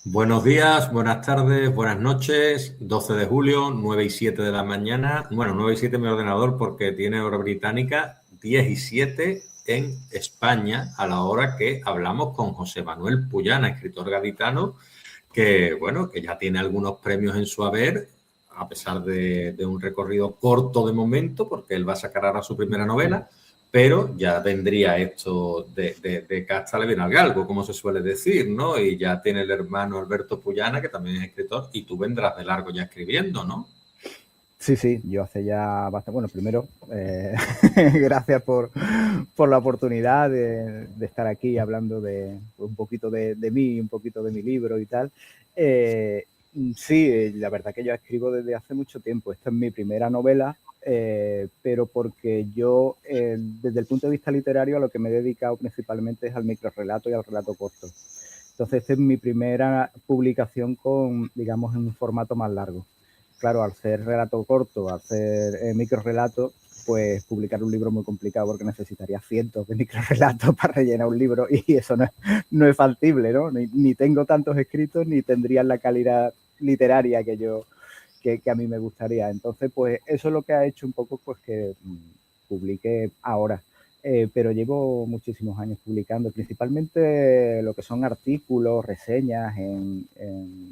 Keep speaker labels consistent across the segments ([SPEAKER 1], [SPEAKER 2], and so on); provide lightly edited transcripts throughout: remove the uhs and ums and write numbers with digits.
[SPEAKER 1] Buenos días, buenas tardes, buenas noches. 12 de julio, 9 y 7 de la mañana. Bueno, 9 y 7 mi ordenador porque tiene hora británica, 10 y 7 en España, a la hora que hablamos con José Manuel Puyana, escritor gaditano, que, bueno, que ya tiene algunos premios en su haber, a pesar de un recorrido corto de momento, porque él va a sacar ahora su primera novela, pero ya vendría esto de casta le viene al galgo, como se suele decir, ¿no? Y ya tiene el hermano Alberto Puyana, que también es escritor, y tú vendrás de largo ya escribiendo, ¿no?
[SPEAKER 2] Sí, sí, yo hace ya bastante. Bueno, primero, gracias por la oportunidad de estar aquí hablando de un poquito de mí, un poquito de mi libro y tal. Eh, sí, la verdad que yo escribo desde hace mucho tiempo. Esta es mi primera novela, pero porque yo, desde el punto de vista literario, a lo que me he dedicado principalmente es al microrrelato y al relato corto. Entonces, esta es mi primera publicación con, digamos, en un formato más largo. Claro, al ser relato corto, al ser microrelato, pues publicar un libro es muy complicado porque necesitaría cientos de microrelatos para rellenar un libro y eso no es factible, ¿no? Ni tengo tantos escritos ni tendrían la calidad literaria que a mí me gustaría. Entonces, pues eso es lo que ha hecho un poco pues que publique ahora. Pero llevo muchísimos años publicando, principalmente lo que son artículos, reseñas en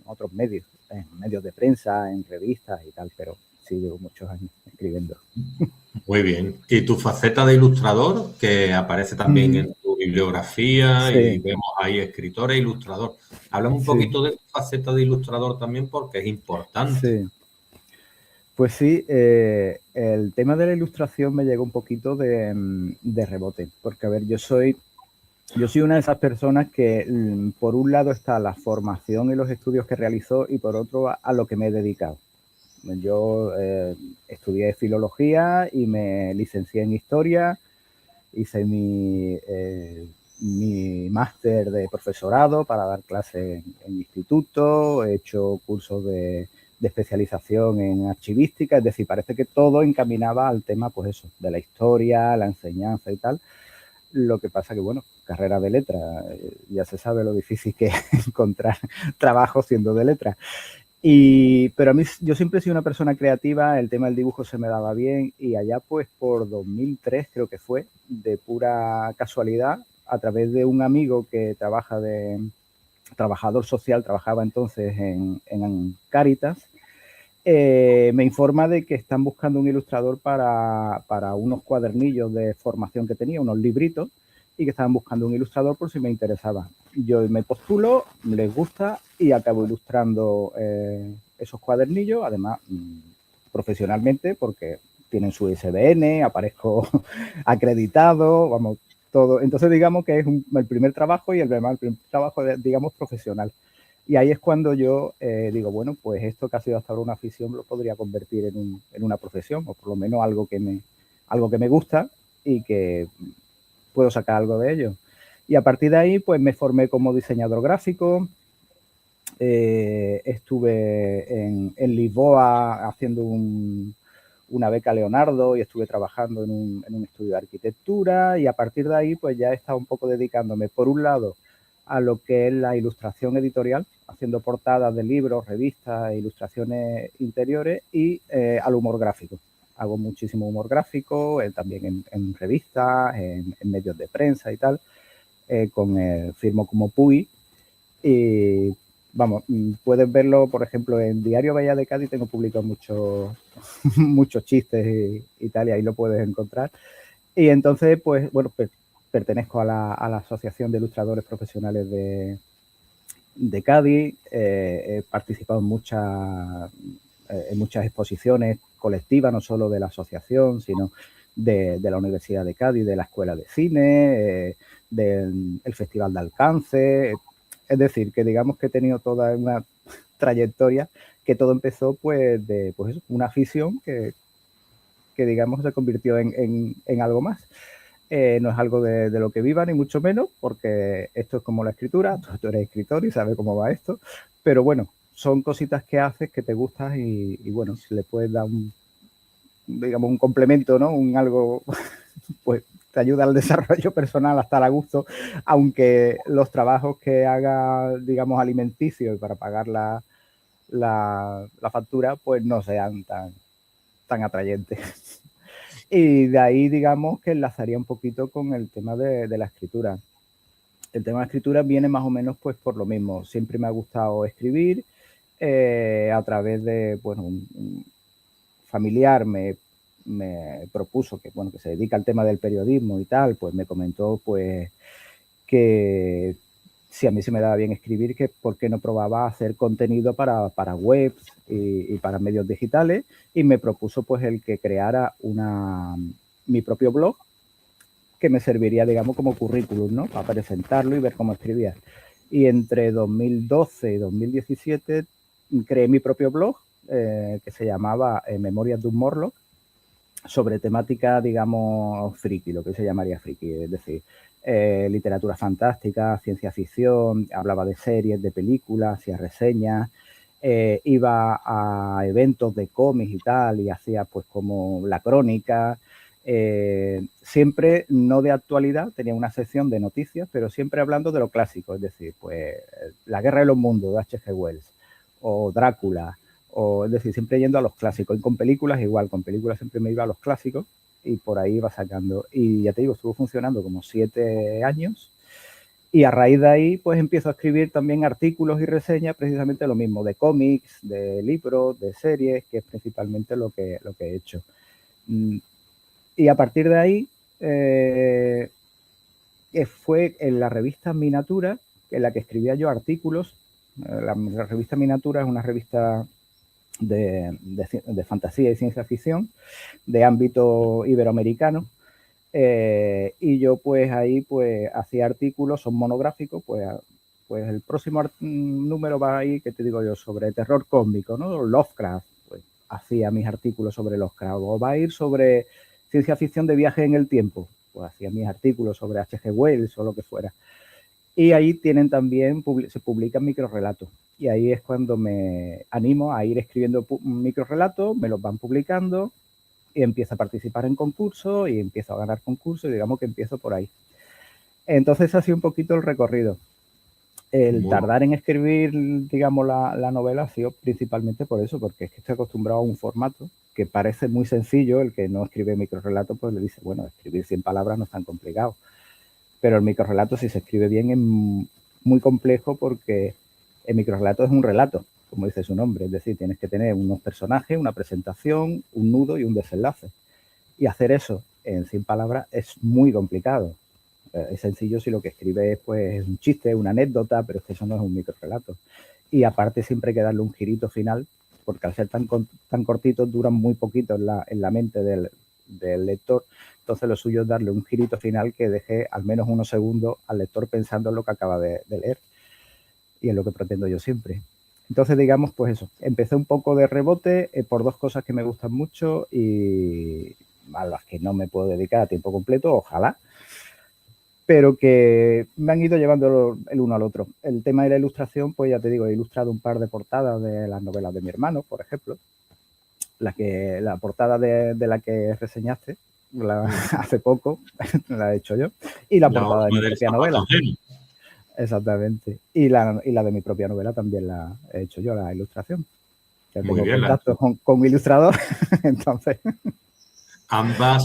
[SPEAKER 2] otros medios, en medios de prensa, en revistas y tal, pero sí llevo muchos años escribiendo.
[SPEAKER 1] Muy bien. ¿Y tu faceta de ilustrador, que aparece también en tu bibliografía y
[SPEAKER 2] Sí,
[SPEAKER 1] vemos ahí escritor e ilustrador? Háblame un
[SPEAKER 2] sí,
[SPEAKER 1] poquito de tu faceta de ilustrador también porque es importante.
[SPEAKER 2] sí. Pues sí, el tema de la ilustración me llegó un poquito de rebote, porque a ver, yo soy una de esas personas que, por un lado, está la formación y los estudios que realizó y por otro, a lo que me he dedicado. Yo estudié filología y me licencié en historia, hice mi máster de profesorado para dar clases en instituto, he hecho cursos de especialización en archivística, es decir, parece que todo encaminaba al tema, pues eso, de la historia, la enseñanza y tal. Lo que pasa que, bueno, carrera de letra, ya se sabe lo difícil que es encontrar trabajo siendo de letra. Pero a mí, yo siempre he sido una persona creativa, el tema del dibujo se me daba bien y allá pues por 2003 creo que fue, de pura casualidad, a través de un amigo que trabaja de trabajador social, trabajaba entonces en Cáritas, me informa de que están buscando un ilustrador para unos cuadernillos de formación que tenía, unos libritos, y que estaban buscando un ilustrador por si me interesaba. Yo me postulo, les gusta y acabo ilustrando esos cuadernillos, además profesionalmente, porque tienen su ISBN, aparezco acreditado, vamos, todo. Entonces digamos que es el primer trabajo y el primer trabajo, digamos, profesional. Y ahí es cuando yo digo, bueno, pues esto que ha sido hasta ahora una afición lo podría convertir en una profesión, o por lo menos algo que me gusta y que puedo sacar algo de ello. Y a partir de ahí, pues me formé como diseñador gráfico, estuve en Lisboa haciendo una beca Leonardo y estuve trabajando en un estudio de arquitectura y a partir de ahí pues ya he estado un poco dedicándome por un lado a lo que es la ilustración editorial, haciendo portadas de libros, revistas, ilustraciones interiores y al humor gráfico. Hago muchísimo humor gráfico, también en revistas, en medios de prensa y tal, firmo como Puy y vamos, puedes verlo, por ejemplo, en Diario Bella de Cádiz tengo publicado muchos muchos chistes y tal, y ahí lo puedes encontrar. Y entonces, pues, bueno, pertenezco a la Asociación de Ilustradores Profesionales de Cádiz, he participado en muchas exposiciones colectivas, no solo de la asociación, sino de la Universidad de Cádiz, de la Escuela de Cine, del Festival de Alcance. Es decir, que digamos que he tenido toda una trayectoria que todo empezó pues de pues eso, una afición que digamos se convirtió en algo más. No es algo de lo que viva, ni mucho menos, porque esto es como la escritura, tú eres escritor y sabes cómo va esto, pero bueno, son cositas que haces que te gustan y bueno, si le puedes dar digamos, un complemento, ¿no? Un algo, pues te ayuda al desarrollo personal a estar a gusto, aunque los trabajos que haga, digamos, alimenticios y para pagar la factura, pues no sean tan atrayentes. Y de ahí, digamos, que enlazaría un poquito con el tema de la escritura. El tema de la escritura viene más o menos pues por lo mismo. Siempre me ha gustado escribir a través de, bueno, un familiar me propuso que, bueno, que se dedica al tema del periodismo y tal, pues me comentó pues que si a mí se me daba bien escribir, que por qué no probaba hacer contenido para webs y para medios digitales, y me propuso pues el que creara mi propio blog que me serviría, digamos, como currículum, ¿no? Para presentarlo y ver cómo escribía. Y entre 2012 y 2017 creé mi propio blog que se llamaba Memorias de un Morlock, sobre temática, digamos, friki, lo que se llamaría friki, es decir, literatura fantástica, ciencia ficción, hablaba de series, de películas, hacía reseñas, iba a eventos de cómics y tal, y hacía pues como la crónica, siempre no de actualidad, tenía una sección de noticias, pero siempre hablando de lo clásico, es decir, pues La Guerra de los Mundos de H.G. Wells, o Drácula, o es decir, siempre yendo a los clásicos. Y con películas igual, con películas siempre me iba a los clásicos y por ahí iba sacando. Y ya te digo, estuvo funcionando como 7 años. Y a raíz de ahí, pues empiezo a escribir también artículos y reseñas, precisamente lo mismo, de cómics, de libros, de series, que es principalmente lo que he hecho. Y a partir de ahí, fue en la revista Minatura, en la que escribía yo artículos. La revista Minatura es una revista de fantasía y ciencia ficción de ámbito iberoamericano, y yo pues ahí pues hacía artículos, son monográficos, pues el próximo número va ahí, que te digo yo, sobre terror cósmico, ¿no? Lovecraft, pues hacía mis artículos sobre Lovecraft, o va a ir sobre ciencia ficción de viaje en el tiempo, pues hacía mis artículos sobre H.G. Wells o lo que fuera. Y ahí tienen también, se publican microrelatos. Y ahí es cuando me animo a ir escribiendo microrelatos, me los van publicando y empiezo a participar en concursos y empiezo a ganar concursos y digamos que empiezo por ahí. Entonces ha sido un poquito el recorrido. El tardar en escribir, digamos, la novela ha sido principalmente por eso, porque es que estoy acostumbrado a un formato que parece muy sencillo. El que no escribe microrelatos pues le dice, bueno, escribir 100 palabras no es tan complicado. Pero el microrelato, si se escribe bien, es muy complejo porque el microrelato es un relato, como dice su nombre. Es decir, tienes que tener unos personajes, una presentación, un nudo y un desenlace. Y hacer eso en 100 palabras es muy complicado. Es sencillo si lo que escribe pues, es un chiste, una anécdota, pero es que eso no es un microrelato. Y aparte siempre hay que darle un girito final, porque al ser tan cortitos duran muy poquito en la mente del lector. Entonces lo suyo es darle un girito final que deje al menos unos segundos al lector pensando en lo que acaba de leer, y es lo que pretendo yo siempre. Entonces, digamos, pues eso, empecé un poco de rebote por 2 cosas que me gustan mucho y a las que no me puedo dedicar a tiempo completo, ojalá, pero que me han ido llevando el uno al otro. El tema de la ilustración, pues ya te digo, he ilustrado un par de portadas de las novelas de mi hermano, por ejemplo, la portada de la que reseñaste, hace poco, la he hecho yo, y la portada de mi propia novela. Exactamente. Y la de mi propia novela también la he hecho yo, la ilustración. Ya tengo contacto con mi ilustrador, entonces...
[SPEAKER 1] Ambas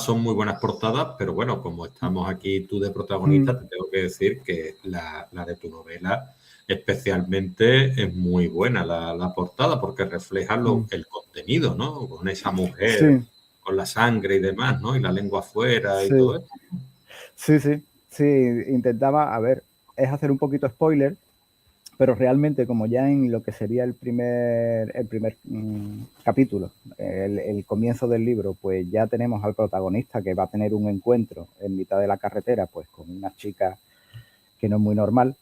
[SPEAKER 1] son muy buenas portadas, pero bueno, como estamos aquí tú de protagonista, te tengo que decir que la de tu novela especialmente es muy buena la portada, porque refleja el contenido, ¿no? Con esa mujer, con la sangre y demás, ¿no? Y la lengua afuera y todo eso.
[SPEAKER 2] Sí, intentaba, a ver, es hacer un poquito spoiler, pero realmente como ya en lo que sería el primer capítulo, el comienzo del libro, pues ya tenemos al protagonista que va a tener un encuentro en mitad de la carretera pues con una chica que no es muy normal,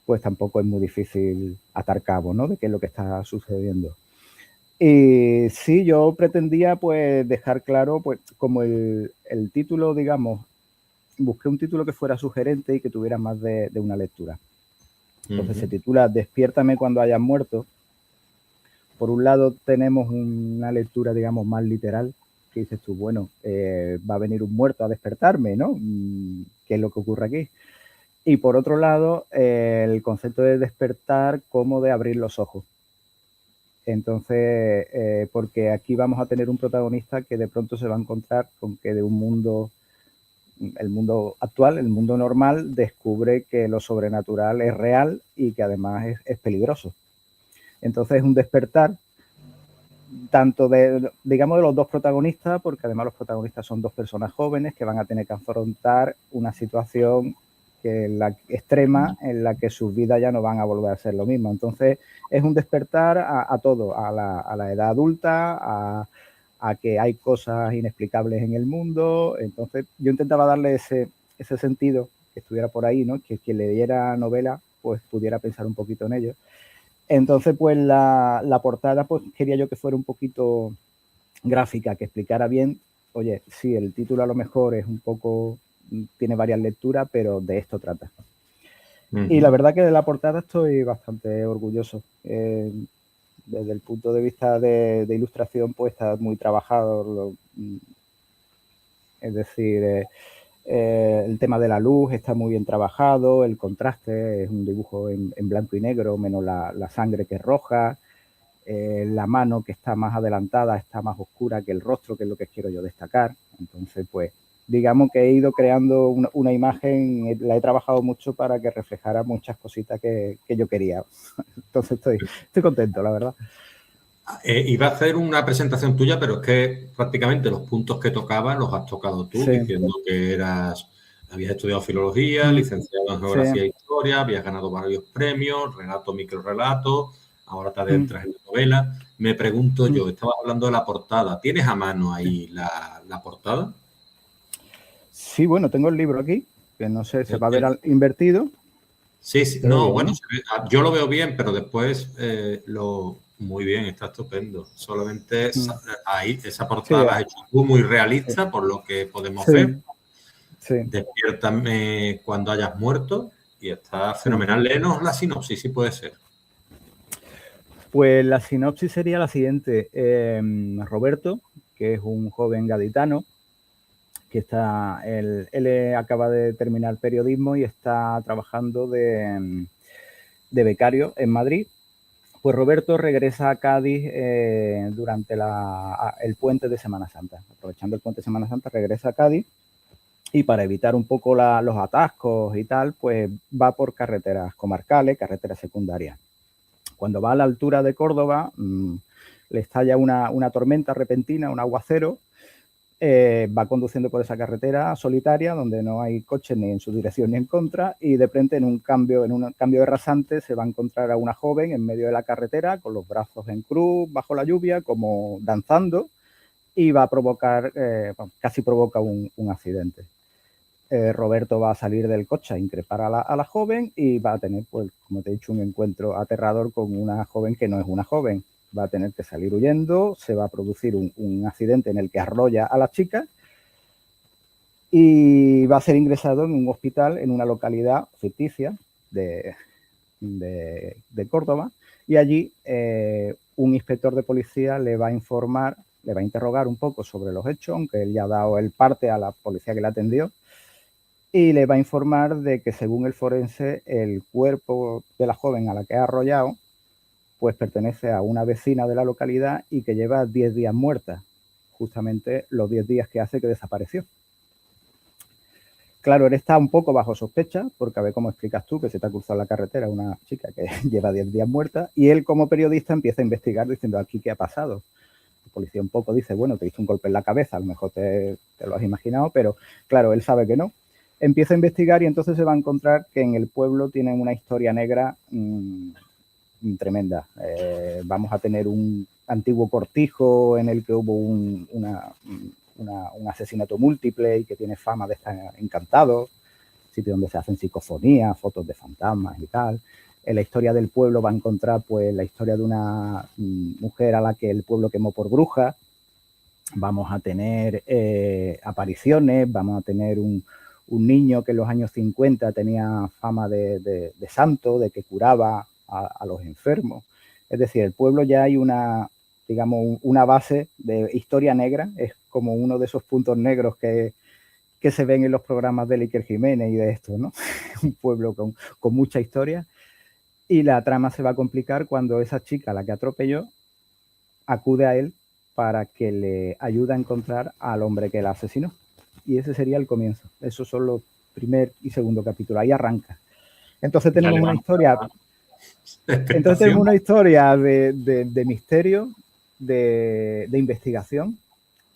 [SPEAKER 2] pues tampoco es muy difícil atar cabo, ¿no? De qué es lo que está sucediendo. Y sí, yo pretendía pues dejar claro, pues como el título, digamos, busqué un título que fuera sugerente y que tuviera más de una lectura. Entonces se titula Despiértame cuando hayas muerto. Por un lado tenemos una lectura, digamos, más literal, que dices tú, bueno, va a venir un muerto a despertarme, ¿no? ¿Qué es lo que ocurre aquí? Y por otro lado, el concepto de despertar como de abrir los ojos. Entonces, porque aquí vamos a tener un protagonista que de pronto se va a encontrar con que de un mundo, el mundo actual, el mundo normal, descubre que lo sobrenatural es real y que además es peligroso. Entonces es un despertar tanto digamos, de los dos protagonistas, porque además los protagonistas son dos personas jóvenes que van a tener que afrontar una situación extrema en la que sus vidas ya no van a volver a ser lo mismo. Entonces es un despertar a todo, a la edad adulta, a que hay cosas inexplicables en el mundo. Entonces yo intentaba darle ese sentido, que estuviera por ahí, ¿no? Que quien leyera novela pues pudiera pensar un poquito en ello. Entonces, pues la portada, pues quería yo que fuera un poquito gráfica, que explicara bien, oye, sí, el título a lo mejor es un poco, tiene varias lecturas, pero de esto trata. Y la verdad que de la portada estoy bastante orgulloso. Desde el punto de vista de ilustración, pues está muy trabajado. Es decir, el tema de la luz está muy bien trabajado, el contraste es un dibujo en blanco y negro, menos la sangre que es roja, la mano que está más adelantada está más oscura que el rostro, que es lo que quiero yo destacar. Entonces, pues, digamos que he ido creando una imagen, la he trabajado mucho para que reflejara muchas cositas que yo quería. Entonces estoy contento, la verdad.
[SPEAKER 1] Iba a hacer una presentación tuya, pero es que prácticamente los puntos que tocaba los has tocado tú, sí, diciendo que habías estudiado filología, licenciado en geografía e historia, habías ganado varios premios, relato, microrelato, ahora te adentras en la novela. Me pregunto yo, estabas hablando de la portada, ¿tienes a mano ahí la portada?
[SPEAKER 2] Sí, bueno, tengo el libro aquí, que no sé, se va a ver invertido.
[SPEAKER 1] Sí, sí. No, bien, bueno, yo lo veo bien, pero después muy bien, está estupendo. Solamente ahí, esa portada la has hecho tú, muy realista, por lo que podemos ver. Sí. Despiértame cuando hayas muerto y está fenomenal. Léenos la sinopsis, si puede ser.
[SPEAKER 2] Pues la sinopsis sería la siguiente. Roberto, que es un joven gaditano, que él acaba de terminar periodismo y está trabajando de becario en Madrid. Pues Roberto regresa a Cádiz durante el puente de Semana Santa. Aprovechando el puente de Semana Santa, regresa a Cádiz y para evitar un poco los atascos y tal, pues va por carreteras comarcales, carreteras secundarias. Cuando va a la altura de Córdoba, le estalla una tormenta repentina, un aguacero. Va conduciendo por esa carretera solitaria donde no hay coches ni en su dirección ni en contra, y de repente en un cambio de rasante se va a encontrar a una joven en medio de la carretera con los brazos en cruz bajo la lluvia, como danzando, y va a provocar, casi provoca un accidente. Roberto va a salir del coche a increpar a la joven y va a tener, pues, como te he dicho, un encuentro aterrador con una joven que no es una joven. Va a tener que salir huyendo, se va a producir un accidente en el que arrolla a la chica y va a ser ingresado en un hospital en una localidad ficticia de Córdoba, y allí un inspector de policía le va a informar, le va a interrogar un poco sobre los hechos, aunque él ya ha dado el parte a la policía que le atendió, y le va a informar de que según el forense el cuerpo de la joven a la que ha arrollado pues pertenece a una vecina de la localidad y que lleva 10 días muerta, justamente los 10 días que hace que desapareció. Claro, él está un poco bajo sospecha, porque a ver cómo explicas tú que se te ha cruzado la carretera una chica que lleva 10 días muerta, y él como periodista empieza a investigar diciendo, ¿aquí qué ha pasado? La policía un poco dice, bueno, te hizo un golpe en la cabeza, a lo mejor te lo has imaginado, pero claro, él sabe que no. Empieza a investigar y entonces se va a encontrar que en el pueblo tienen una historia negra tremenda. Vamos a tener un antiguo cortijo en el que hubo un asesinato múltiple y que tiene fama de estar encantado, sitio donde se hacen psicofonías, fotos de fantasmas y tal. En la historia del pueblo va a encontrar pues la historia de una mujer a la que el pueblo quemó por bruja. Vamos a tener apariciones, vamos a tener un niño que en los años 50 tenía fama de santo, de que curaba a los enfermos. Es decir, el pueblo ya hay una digamos, una base de historia negra, es como uno de esos puntos negros que se ven en los programas de Iker Jiménez y de esto, ¿no? Un pueblo con mucha historia. Y la trama se va a complicar cuando esa chica, la que atropelló, acude a él para que le ayude a encontrar al hombre que la asesinó. Y ese sería el comienzo. Esos son los primer y segundo capítulo. Ahí arranca. Entonces tenemos una historia. Entonces tenemos una historia de misterio, de investigación.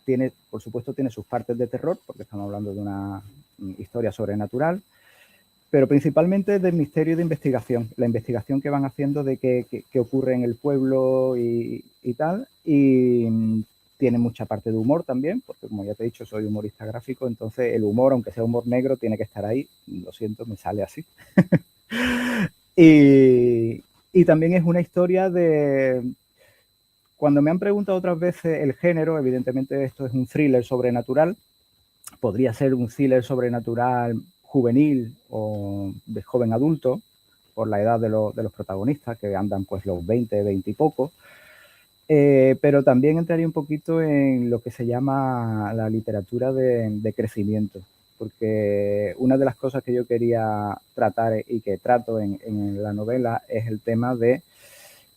[SPEAKER 2] Tiene, por supuesto, tiene sus partes de terror, porque estamos hablando de una historia sobrenatural, pero principalmente de misterio y de investigación. La investigación que van haciendo de qué ocurre en el pueblo y tal. Y tiene mucha parte de humor también, porque como ya te he dicho, soy humorista gráfico, entonces el humor, aunque sea humor negro, tiene que estar ahí. Lo siento, me sale así. y también es una historia de... Cuando me han preguntado otras veces el género, evidentemente esto es un thriller sobrenatural, podría ser un thriller sobrenatural juvenil o de joven adulto, por la edad de los protagonistas, que andan pues los 20, 20 y poco, pero también entraría un poquito en lo que se llama la literatura de crecimiento, porque una de las cosas que yo quería tratar y que trato en la novela es el tema de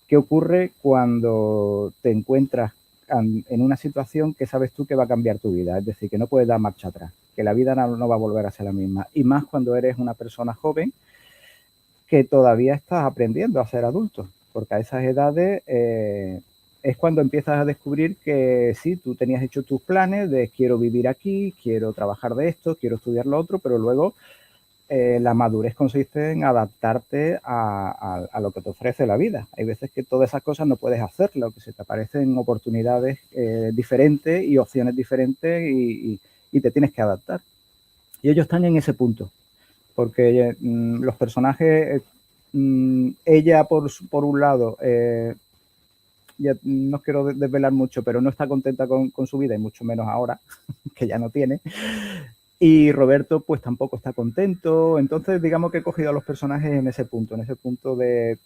[SPEAKER 2] qué ocurre cuando te encuentras en una situación que sabes tú que va a cambiar tu vida, es decir, que no puedes dar marcha atrás, que la vida no va a volver a ser la misma, y más cuando eres una persona joven que todavía estás aprendiendo a ser adulto, porque a esas edades es cuando empiezas a descubrir que sí, tú tenías hecho tus planes de quiero vivir aquí, quiero trabajar de esto, quiero estudiar lo otro, pero luego la madurez consiste en adaptarte a lo que te ofrece la vida. Hay veces que todas esas cosas no puedes hacerlo, que se te aparecen oportunidades diferentes y opciones diferentes y te tienes que adaptar. Y ellos están en ese punto, porque los personajes, ella por un lado, ya no quiero desvelar mucho, pero no está contenta con su vida y mucho menos ahora, que ya no tiene. Y Roberto pues tampoco está contento, entonces digamos que he cogido a los personajes en ese punto de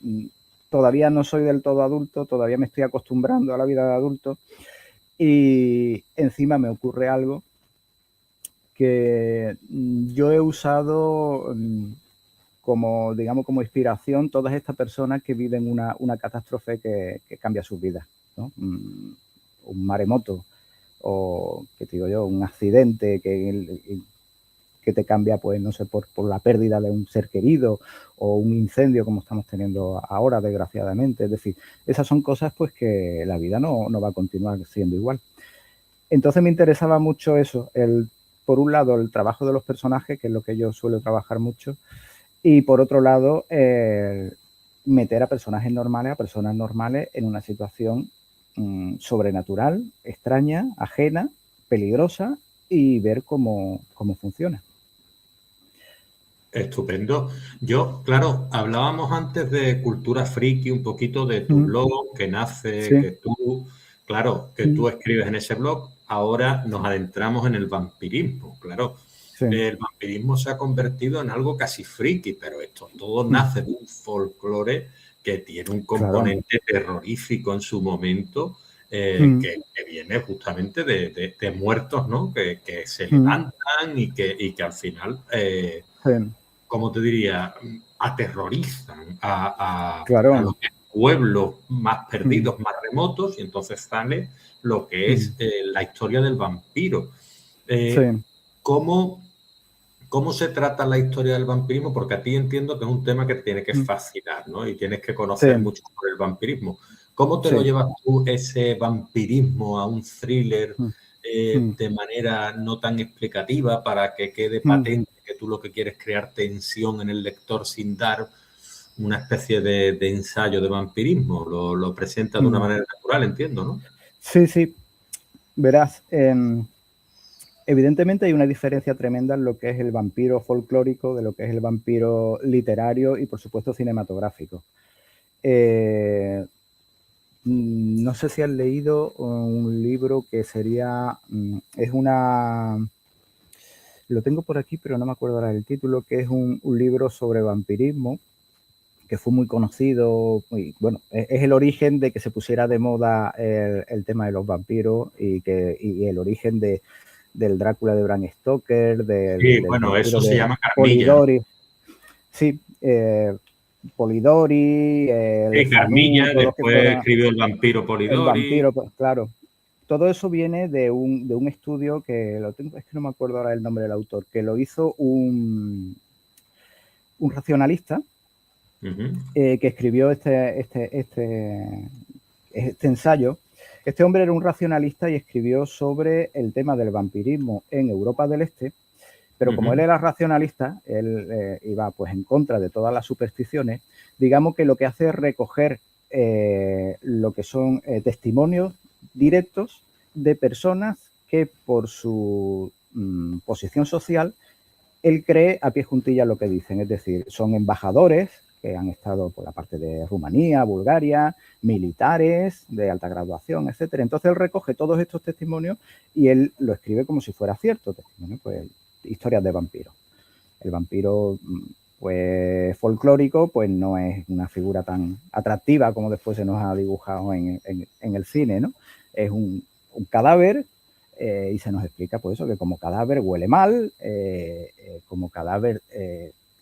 [SPEAKER 2] todavía no soy del todo adulto, todavía me estoy acostumbrando a la vida de adulto y encima me ocurre algo que yo he usado como, digamos, como inspiración todas estas personas que viven una catástrofe que cambia sus vidas, ¿no? Un maremoto o, ¿qué te digo yo? Un accidente que te cambia, pues, no sé, por la pérdida de un ser querido o un incendio como estamos teniendo ahora, desgraciadamente. Es decir, esas son cosas, pues, que la vida no va a continuar siendo igual. Entonces me interesaba mucho eso, por un lado, el trabajo de los personajes, que es lo que yo suelo trabajar mucho, y por otro lado, meter a personajes normales, a personas normales en una situación sobrenatural, extraña, ajena, peligrosa y ver cómo funciona.
[SPEAKER 1] Estupendo. Yo, claro, hablábamos antes de cultura friki, un poquito de tu blog que nace,
[SPEAKER 2] sí.
[SPEAKER 1] que tú, claro, que tú escribes en ese blog. Ahora nos adentramos en el vampirismo, claro.
[SPEAKER 2] Sí.
[SPEAKER 1] El vampirismo se ha convertido en algo casi friki, pero esto todo nace de un folclore que tiene un componente terrorífico en su momento, que viene justamente de muertos, ¿no? Que se levantan y que al final, como te diría, aterrorizan a los pueblos más perdidos, más remotos, y entonces sale lo que es la historia del vampiro. ¿Cómo se trata la historia del vampirismo? Porque a ti entiendo que es un tema que te tiene que fascinar, ¿no? Y tienes que conocer mucho sobre el vampirismo. ¿Cómo te lo llevas tú, ese vampirismo, a un thriller de manera no tan explicativa para que quede patente que tú lo que quieres es crear tensión en el lector sin dar una especie de ensayo de vampirismo? Lo presenta de una manera natural, entiendo, ¿no?
[SPEAKER 2] Sí, sí. Verás, evidentemente hay una diferencia tremenda en lo que es el vampiro folclórico de lo que es el vampiro literario y, por supuesto, cinematográfico. No sé si has leído un libro que sería, lo tengo por aquí, pero no me acuerdo ahora del título, que es un libro sobre vampirismo, que fue muy conocido, y bueno, es el origen de que se pusiera de moda el tema de los vampiros y el origen del Drácula de Bram Stoker,
[SPEAKER 1] Sí,
[SPEAKER 2] del
[SPEAKER 1] bueno,
[SPEAKER 2] vampiro
[SPEAKER 1] eso se
[SPEAKER 2] de
[SPEAKER 1] llama Carmilla, ¿no?
[SPEAKER 2] Polidori. Sí, Polidori, el
[SPEAKER 1] Sí,
[SPEAKER 2] Zanú,
[SPEAKER 1] Carmilla,
[SPEAKER 2] todos los que
[SPEAKER 1] después
[SPEAKER 2] fueron
[SPEAKER 1] escribió El vampiro
[SPEAKER 2] el
[SPEAKER 1] Polidori.
[SPEAKER 2] vampiro, pues, claro. Todo eso viene de un estudio que lo tengo, es que no me acuerdo ahora el nombre del autor, que lo hizo un racionalista que escribió este ensayo. Este hombre era un racionalista y escribió sobre el tema del vampirismo en Europa del Este, pero como él era racionalista, él iba pues en contra de todas las supersticiones, digamos que lo que hace es recoger lo que son testimonios directos de personas que por su posición social él cree a pie juntillas lo que dicen, es decir, son embajadores que han estado por la parte de Rumanía, Bulgaria, militares de alta graduación, etcétera. Entonces él recoge todos estos testimonios y él lo escribe como si fuera cierto, testimonio, pues historias de vampiros. El vampiro, pues folclórico, pues no es una figura tan atractiva como después se nos ha dibujado en el cine, ¿no? Es un cadáver y se nos explica pues eso, que como cadáver huele mal, como cadáver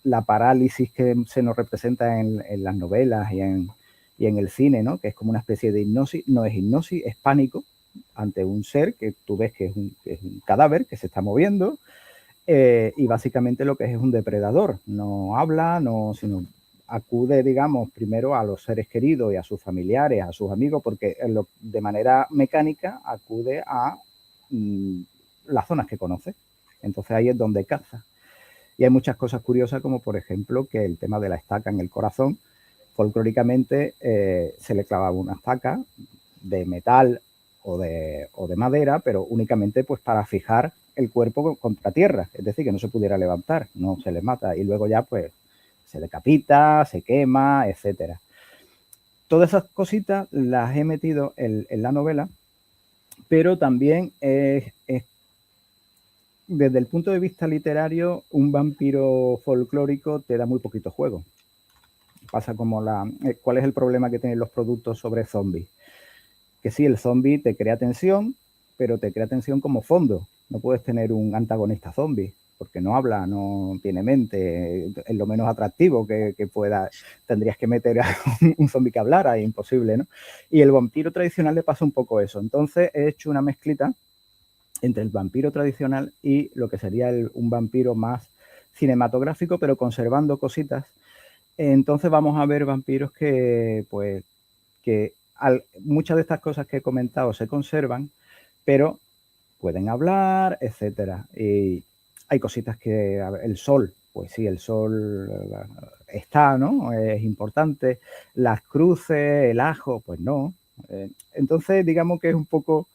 [SPEAKER 2] la parálisis que se nos representa en las novelas y en el cine, ¿no? Que es como una especie de hipnosis, no es hipnosis, es pánico ante un ser que tú ves que es un cadáver que se está moviendo y básicamente lo que es un depredador, no habla, sino acude, digamos, primero a los seres queridos y a sus familiares, a sus amigos, porque de manera mecánica acude a las zonas que conoce. Entonces ahí es donde caza. Y hay muchas cosas curiosas, como por ejemplo que el tema de la estaca en el corazón, folclóricamente se le clavaba una estaca de metal o de madera, pero únicamente pues para fijar el cuerpo contra tierra, es decir, que no se pudiera levantar, no se le mata, y luego ya pues se decapita, se quema, etcétera. Todas esas cositas las he metido en la novela, pero también desde el punto de vista literario, un vampiro folclórico te da muy poquito juego. Pasa como ¿cuál es el problema que tienen los productos sobre zombies? Que sí, el zombie te crea tensión, pero te crea tensión como fondo. No puedes tener un antagonista zombie, porque no habla, no tiene mente, es lo menos atractivo que pueda. Tendrías que meter a un zombie que hablara, es imposible, ¿no? Y el vampiro tradicional le pasa un poco eso. Entonces he hecho una mezclita entre el vampiro tradicional y lo que sería un vampiro más cinematográfico, pero conservando cositas. Entonces vamos a ver vampiros que, pues, que muchas de estas cosas que he comentado se conservan, pero pueden hablar, etcétera. Y hay cositas que el sol, pues sí, el sol está, ¿no? Es importante. Las cruces, el ajo, pues no. Entonces, digamos que es un poco.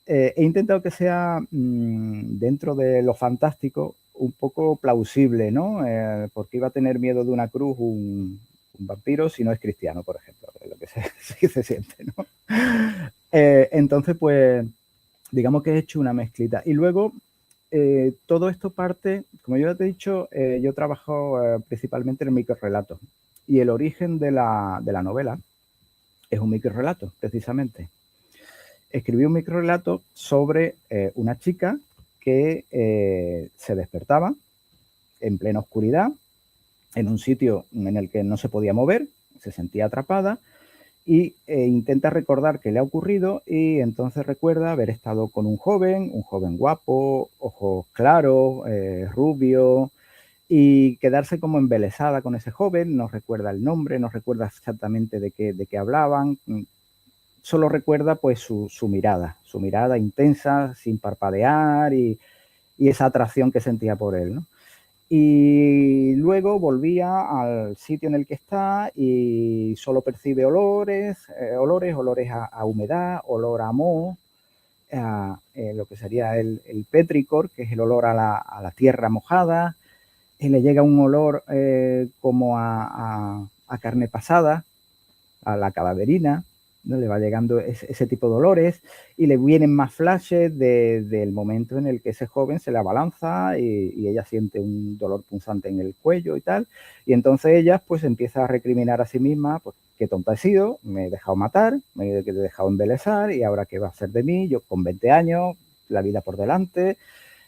[SPEAKER 2] He intentado que sea dentro de lo fantástico un poco plausible, ¿no? Porque iba a tener miedo de una cruz un vampiro si no es cristiano, por ejemplo, es lo que se siente, ¿no? Entonces, pues, digamos que he hecho una mezclita. Y luego, todo esto parte, como yo ya te he dicho, yo trabajo principalmente en microrelatos. Y el origen de la novela es un microrelato, precisamente. Escribí un microrelato sobre una chica que se despertaba en plena oscuridad, en un sitio en el que no se podía mover, se sentía atrapada y intenta recordar qué le ha ocurrido y entonces recuerda haber estado con un joven guapo, ojos claros, rubio, y quedarse como embelesada con ese joven, no recuerda el nombre, no recuerda exactamente de qué hablaban, solo recuerda pues su mirada intensa, sin parpadear y esa atracción que sentía por él, ¿no? Y luego volvía al sitio en el que está y solo percibe olores a humedad, olor a moho, lo que sería el petricor, que es el olor a la tierra mojada, y le llega un olor como a carne pasada, a la cadaverina, ¿no? Le va llegando ese tipo de dolores y le vienen más flashes del momento en el que ese joven se le abalanza y ella siente un dolor punzante en el cuello y tal. Y entonces ella pues empieza a recriminar a sí misma, pues qué tonta he sido, me he dejado matar, me he dejado embelesar y ahora qué va a hacer de mí, yo con 20 años, la vida por delante,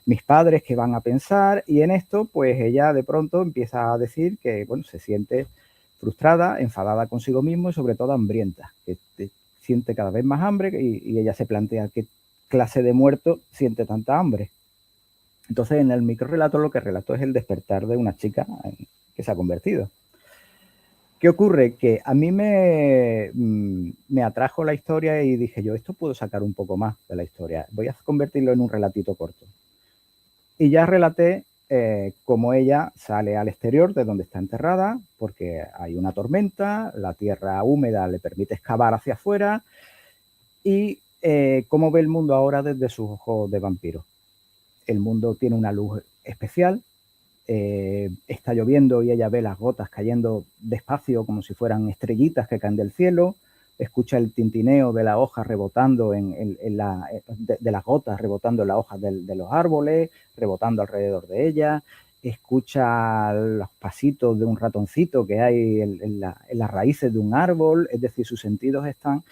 [SPEAKER 2] mis padres qué van a pensar. Y en esto pues ella de pronto empieza a decir que, bueno, se siente frustrada, enfadada consigo mismo y sobre todo hambrienta, que siente cada vez más hambre y ella se plantea qué clase de muerto siente tanta hambre. Entonces en el microrelato lo que relato es el despertar de una chica que se ha convertido. ¿Qué ocurre? Que a mí me atrajo la historia y dije yo, esto puedo sacar un poco más de la historia, voy a convertirlo en un relatito corto. Y ya relaté cómo ella sale al exterior de donde está enterrada, porque hay una tormenta, la tierra húmeda le permite excavar hacia afuera, y cómo ve el mundo ahora desde sus ojos de vampiro. El mundo tiene una luz especial, está lloviendo y ella ve las gotas cayendo despacio como si fueran estrellitas que caen del cielo, escucha el tintineo de las hojas rebotando de las gotas rebotando en las hojas de los árboles, rebotando alrededor de ella, escucha los pasitos de un ratoncito que hay en las raíces de un árbol, es decir, sus sentidos están...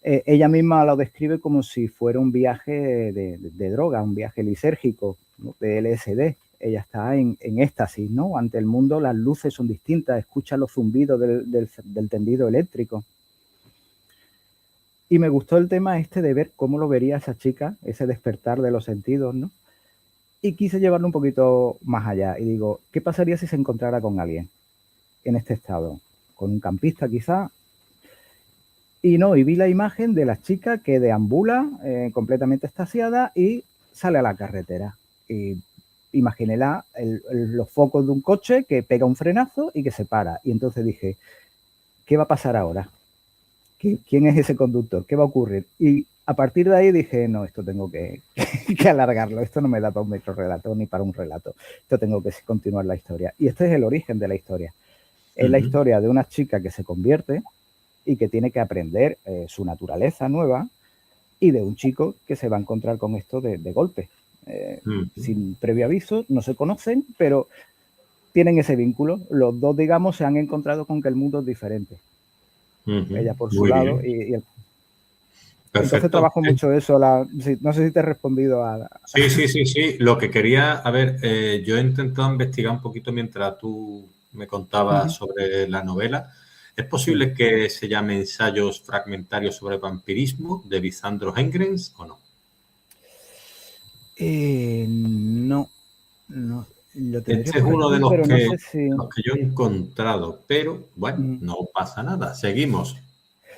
[SPEAKER 2] ella misma lo describe como si fuera un viaje de droga, un viaje lisérgico, ¿no? De LSD. Ella está en éxtasis, ¿no? Ante el mundo las luces son distintas, escucha los zumbidos del tendido eléctrico. Y me gustó el tema este de ver cómo lo vería esa chica, ese despertar de los sentidos, ¿no? Y quise llevarlo un poquito más allá. Y digo, ¿qué pasaría si se encontrara con alguien en este estado? Con un campista quizá. Y no, y vi la imagen de la chica que deambula completamente extasiada y sale a la carretera. Y imaginé los focos de un coche que pega un frenazo y que se para. Y entonces dije, ¿qué va a pasar ahora? ¿Quién es ese conductor? ¿Qué va a ocurrir? Y a partir de ahí dije, no, esto tengo que alargarlo. Esto no me da para un microrelato ni para un relato. Esto tengo que continuar la historia. Y este es el origen de la historia. Es la historia de una chica que se convierte y que tiene que aprender su naturaleza nueva y de un chico que se va a encontrar con esto de golpe. Sin previo aviso, no se conocen, pero tienen ese vínculo. Los dos, digamos, se han encontrado con que el mundo es diferente. Ella por su lado y el... Entonces trabajo mucho eso. No sé si te he respondido a...
[SPEAKER 1] Sí. Lo que quería, a ver, yo he intentado investigar un poquito mientras tú me contabas sobre la novela. ¿Es posible que se llame Ensayos fragmentarios sobre vampirismo de Lisandro Hengrens o no?
[SPEAKER 2] No.
[SPEAKER 1] Este es uno de los que yo he encontrado, pero bueno, no pasa nada. Seguimos.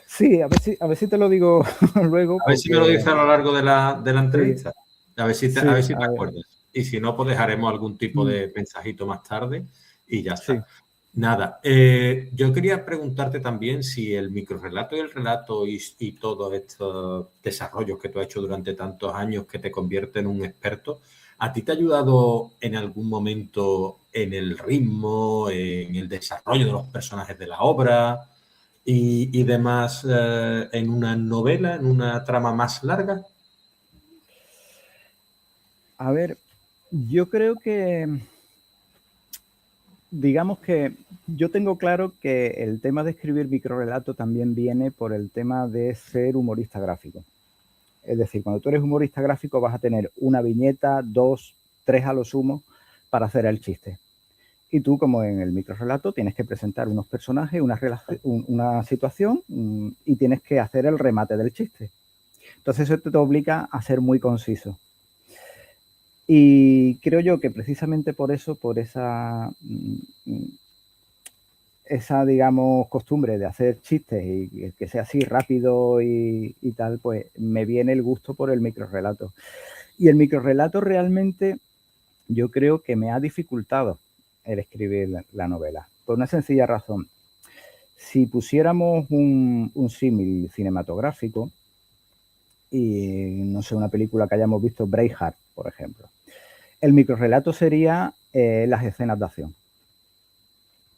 [SPEAKER 2] Sí, a ver si te lo digo luego.
[SPEAKER 1] A ver si me lo dices a lo largo de la entrevista. A ver si te acuerdas. Y si no, pues dejaremos algún tipo de mensajito más tarde y ya está. Nada, yo quería preguntarte también si el microrelato y el relato y todos estos desarrollos que tú has hecho durante tantos años que te convierten en un experto, ¿a ti te ha ayudado en algún momento en el ritmo, en el desarrollo de los personajes de la obra y demás en una novela, en una trama más larga?
[SPEAKER 2] A ver, yo creo que... Digamos que yo tengo claro que el tema de escribir microrelato también viene por el tema de ser humorista gráfico. Es decir, cuando tú eres humorista gráfico vas a tener una viñeta, 2, 3 a lo sumo para hacer el chiste. Y tú, como en el microrelato, tienes que presentar unos personajes, una situación y tienes que hacer el remate del chiste. Entonces eso te obliga a ser muy conciso. Y creo yo que precisamente por eso, por esa, digamos, costumbre de hacer chistes y que sea así rápido y tal, pues me viene el gusto por el microrrelato. Y el microrrelato realmente yo creo que me ha dificultado el escribir la novela, por una sencilla razón. Si pusiéramos un símil cinematográfico, y no sé, una película que hayamos visto, Braveheart, por ejemplo, el microrrelato sería las escenas de acción.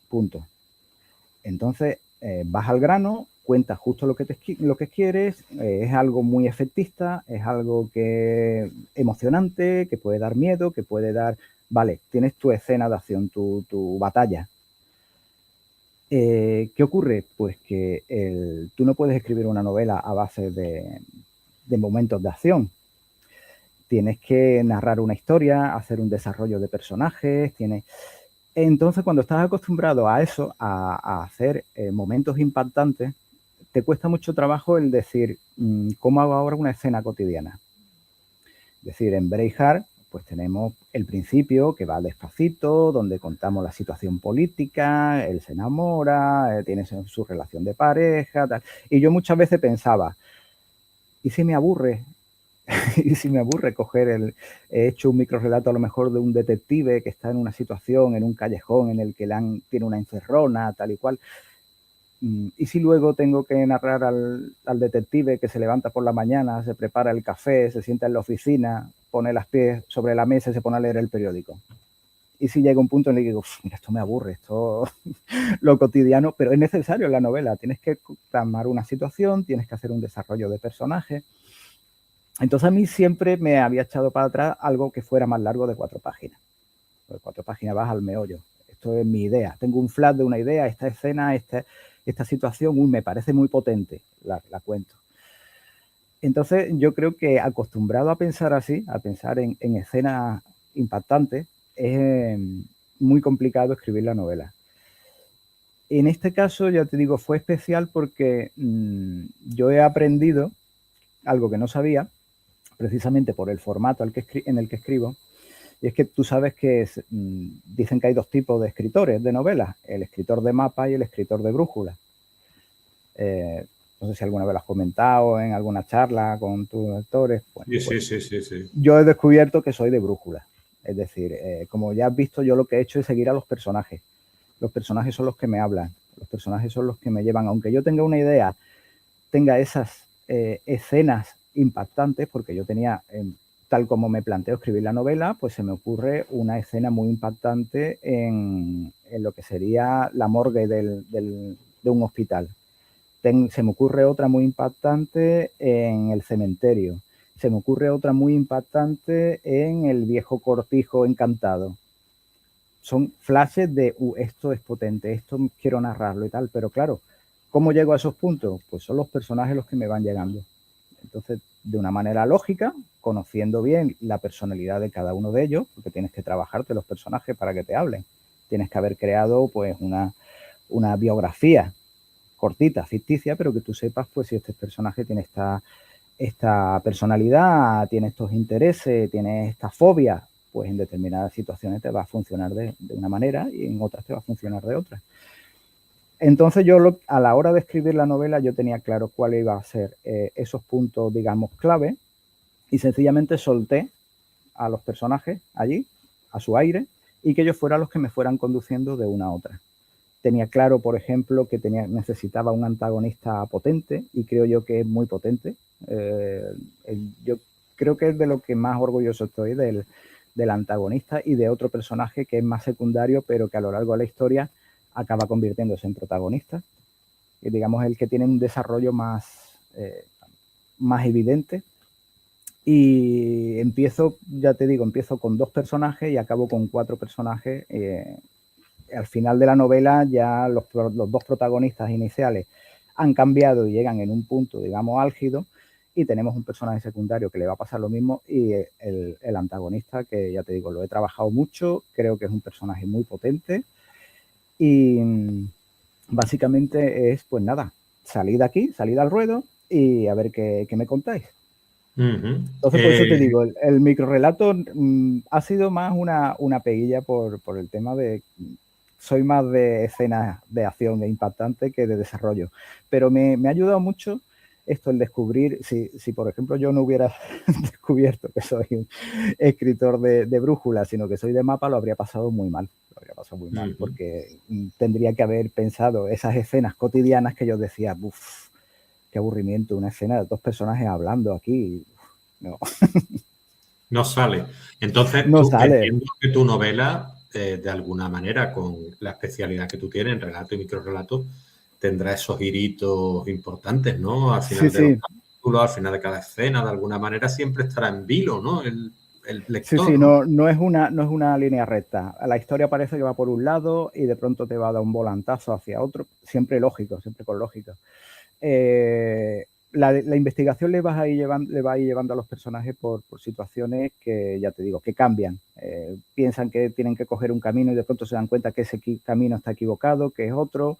[SPEAKER 2] Punto. Entonces, vas al grano cuenta justo lo que quieres, es algo muy efectista, es algo que emocionante, que puede dar miedo, que puede dar... Vale, tienes tu escena de acción, tu batalla. ¿Qué ocurre? Pues que tú no puedes escribir una novela a base de momentos de acción. Tienes que narrar una historia, hacer un desarrollo de personajes, Entonces, cuando estás acostumbrado a eso, a hacer momentos impactantes, te cuesta mucho trabajo el decir, ¿cómo hago ahora una escena cotidiana? Es decir, en Braveheart, pues tenemos el principio que va despacito, donde contamos la situación política, él se enamora, tiene su relación de pareja, tal. Y yo muchas veces pensaba, ¿y si me aburre? ¿Y si me aburre he hecho un microrelato a lo mejor de un detective que está en una situación, en un callejón en el que tiene una encerrona, tal y cual? ¿Y si luego tengo que narrar al detective que se levanta por la mañana, se prepara el café, se sienta en la oficina, pone los pies sobre la mesa y se pone a leer el periódico? ¿Y si llega un punto en el que digo, mira, esto me aburre, esto lo cotidiano, pero es necesario en la novela? Tienes que plasmar una situación, tienes que hacer un desarrollo de personaje. Entonces a mí siempre me había echado para atrás algo que fuera más largo de 4 páginas. De 4 páginas vas al meollo. Esto es mi idea. Tengo un flash de una idea, esta escena, esta situación, me parece muy potente, la cuento. Entonces yo creo que acostumbrado a pensar así, a pensar en escenas impactantes, es muy complicado escribir la novela. En este caso, ya te digo, fue especial porque yo he aprendido algo que no sabía, precisamente por el formato en el que escribo. Y es que tú sabes que dicen que hay 2 tipos de escritores de novelas, el escritor de mapa y el escritor de brújula. No sé si alguna vez lo has comentado en alguna charla con tus lectores. Bueno,
[SPEAKER 1] sí.
[SPEAKER 2] Yo he descubierto que soy de brújula. Es decir, como ya has visto, yo lo que he hecho es seguir a los personajes. Los personajes son los que me hablan. Los personajes son los que me llevan. Aunque yo tenga una idea, tenga esas escenas impactantes, porque yo tenía, tal como me planteo escribir la novela, pues se me ocurre una escena muy impactante en lo que sería la morgue de un hospital. Se me ocurre otra muy impactante en el cementerio. Se me ocurre otra muy impactante en el viejo cortijo encantado. Son flashes de, esto es potente, esto quiero narrarlo y tal, pero claro, ¿cómo llego a esos puntos? Pues son los personajes los que me van llegando. Entonces, de una manera lógica, conociendo bien la personalidad de cada uno de ellos, porque tienes que trabajarte los personajes para que te hablen. Tienes que haber creado pues una biografía cortita, ficticia, pero que tú sepas pues si este personaje tiene esta personalidad, tiene estos intereses, tiene esta fobia, pues en determinadas situaciones te va a funcionar de una manera y en otras te va a funcionar de otra. Entonces yo a la hora de escribir la novela yo tenía claro cuál iba a ser esos puntos, digamos, clave, y sencillamente solté a los personajes allí, a su aire, y que ellos fueran los que me fueran conduciendo de una a otra. Tenía claro, por ejemplo, que necesitaba un antagonista potente, y creo yo que es muy potente. Yo creo que es de lo que más orgulloso estoy del antagonista y de otro personaje que es más secundario, pero que a lo largo de la historia acaba convirtiéndose en protagonista. Y digamos, el que tiene un desarrollo más evidente. Y empiezo con 2 personajes y acabo con 4 personajes. Al final de la novela ya los 2 protagonistas iniciales han cambiado y llegan en un punto, digamos, álgido, y tenemos un personaje secundario que le va a pasar lo mismo, y el antagonista, que ya te digo, lo he trabajado mucho, creo que es un personaje muy potente, y básicamente es, pues nada, salid aquí, salid al ruedo y a ver qué me contáis. Entonces, por eso te digo, el microrelato ha sido más una peguilla por el tema de... Soy más de escenas de acción de impactante que de desarrollo. Pero me ha ayudado mucho esto, el descubrir, si por ejemplo yo no hubiera descubierto que soy un escritor de brújula, sino que soy de mapa, lo habría pasado muy mal. Porque tendría que haber pensado esas escenas cotidianas que yo decía, uff, qué aburrimiento, una escena de 2 personajes hablando aquí. No.
[SPEAKER 1] No sale. Entonces,
[SPEAKER 2] No sale.
[SPEAKER 1] entiendo que tu novela, de alguna manera, con la especialidad que tú tienes en relato y microrelato, tendrá esos giritos importantes, ¿no? Al final
[SPEAKER 2] Sí,
[SPEAKER 1] de los
[SPEAKER 2] sí,
[SPEAKER 1] capítulos, al final de cada escena, de alguna manera siempre estará en vilo, ¿no? El
[SPEAKER 2] sí,
[SPEAKER 1] lector,
[SPEAKER 2] sí,
[SPEAKER 1] ¿no?
[SPEAKER 2] no es una línea recta. La historia parece que va por un lado y de pronto te va a dar un volantazo hacia otro, siempre lógico, siempre con lógica. La investigación le va a ir llevando a los personajes por situaciones que, ya te digo, que cambian. Piensan que tienen que coger un camino y de pronto se dan cuenta que ese camino está equivocado, que es otro.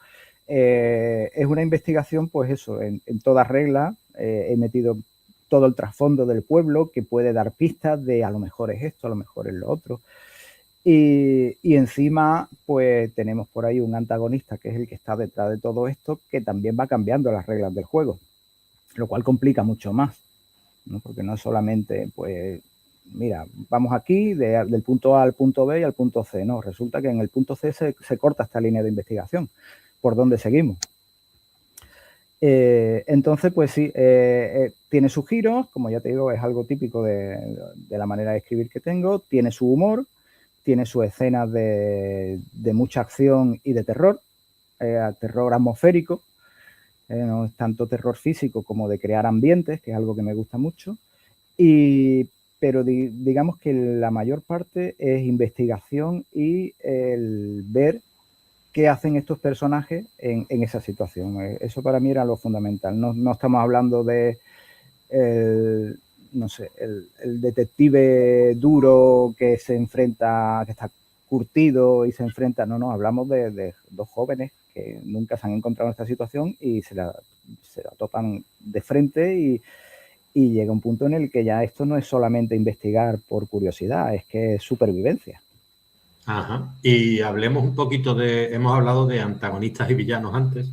[SPEAKER 2] Es una investigación, pues eso, en toda regla. He metido todo el trasfondo del pueblo que puede dar pistas de a lo mejor es esto, a lo mejor es lo otro. Y encima, pues tenemos por ahí un antagonista que es el que está detrás de todo esto, que también va cambiando las reglas del juego, lo cual complica mucho más, ¿no? Porque no es solamente, pues, mira, vamos aquí del punto A al punto B y al punto C, no, resulta que en el punto C se corta esta línea de investigación. ¿Por dónde seguimos? Entonces, pues sí, tiene sus giros, como ya te digo, es algo típico de la manera de escribir que tengo, tiene su humor, tiene sus escenas de mucha acción y de terror, terror atmosférico, no es tanto terror físico como de crear ambientes, que es algo que me gusta mucho, y, pero digamos que la mayor parte es investigación y el ver qué hacen estos personajes en esa situación. Eso para mí era lo fundamental. No estamos hablando de no sé, el detective duro que se enfrenta, que está curtido y se enfrenta. No, hablamos de dos jóvenes que nunca se han encontrado en esta situación y se la topan de frente y llega un punto en el que ya esto no es solamente investigar por curiosidad, es que es supervivencia.
[SPEAKER 1] Ajá. Y hablemos un poquito hemos hablado de antagonistas y villanos antes.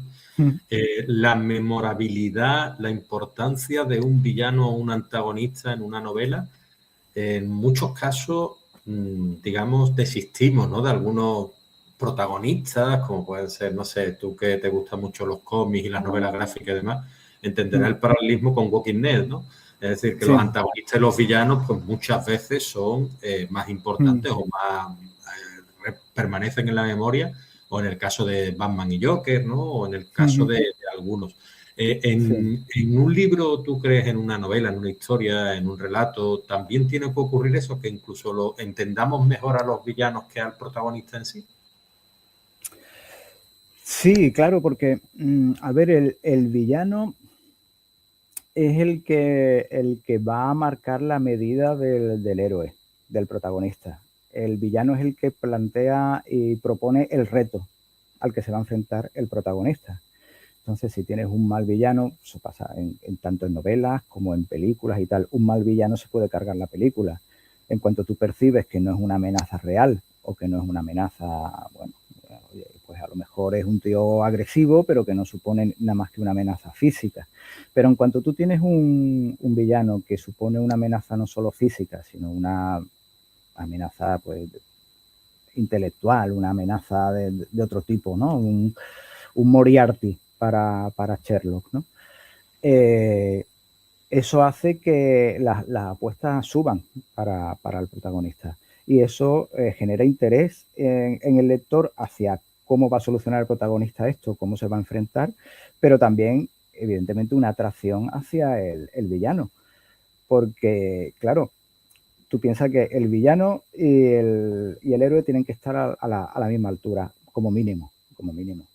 [SPEAKER 1] La memorabilidad, la importancia de un villano o un antagonista en una novela, en muchos casos, digamos, desistimos, ¿no? De algunos protagonistas, como pueden ser, no sé, tú que te gustan mucho los cómics y las novelas gráficas y demás, entenderás el paralelismo con Walking Dead, ¿no? Es decir, que los
[SPEAKER 2] Sí.
[SPEAKER 1] antagonistas y los villanos, pues muchas veces son más importantes o más permanecen en la memoria, o en el caso de Batman y Joker, ¿no? O en el caso de algunos.
[SPEAKER 2] Sí.
[SPEAKER 1] En un libro, ¿tú crees, en una novela, en una historia, en un relato, también tiene que ocurrir eso, que incluso lo entendamos mejor a los villanos que al protagonista en sí?
[SPEAKER 2] Sí, claro, porque, a ver, el villano es el que va a marcar la medida del héroe, del protagonista. El villano es el que plantea y propone el reto al que se va a enfrentar el protagonista. Entonces, si tienes un mal villano, eso pasa tanto en novelas como en películas y tal, un mal villano se puede cargar la película. En cuanto tú percibes que no es una amenaza real o que no es una amenaza, bueno, pues a lo mejor es un tío agresivo, pero que no supone nada más que una amenaza física. Pero en cuanto tú tienes un villano que supone una amenaza no solo física, sino una amenaza pues intelectual, una amenaza de otro tipo, ¿no? Un Moriarty para Sherlock, ¿no? Eso hace que las apuestas suban para el protagonista y eso genera interés en el lector hacia cómo va a solucionar el protagonista esto, cómo se va a enfrentar, pero también, evidentemente, una atracción hacia el villano, porque, claro, tú piensas que el villano y el héroe tienen que estar a la misma altura, como mínimo, como mínimo.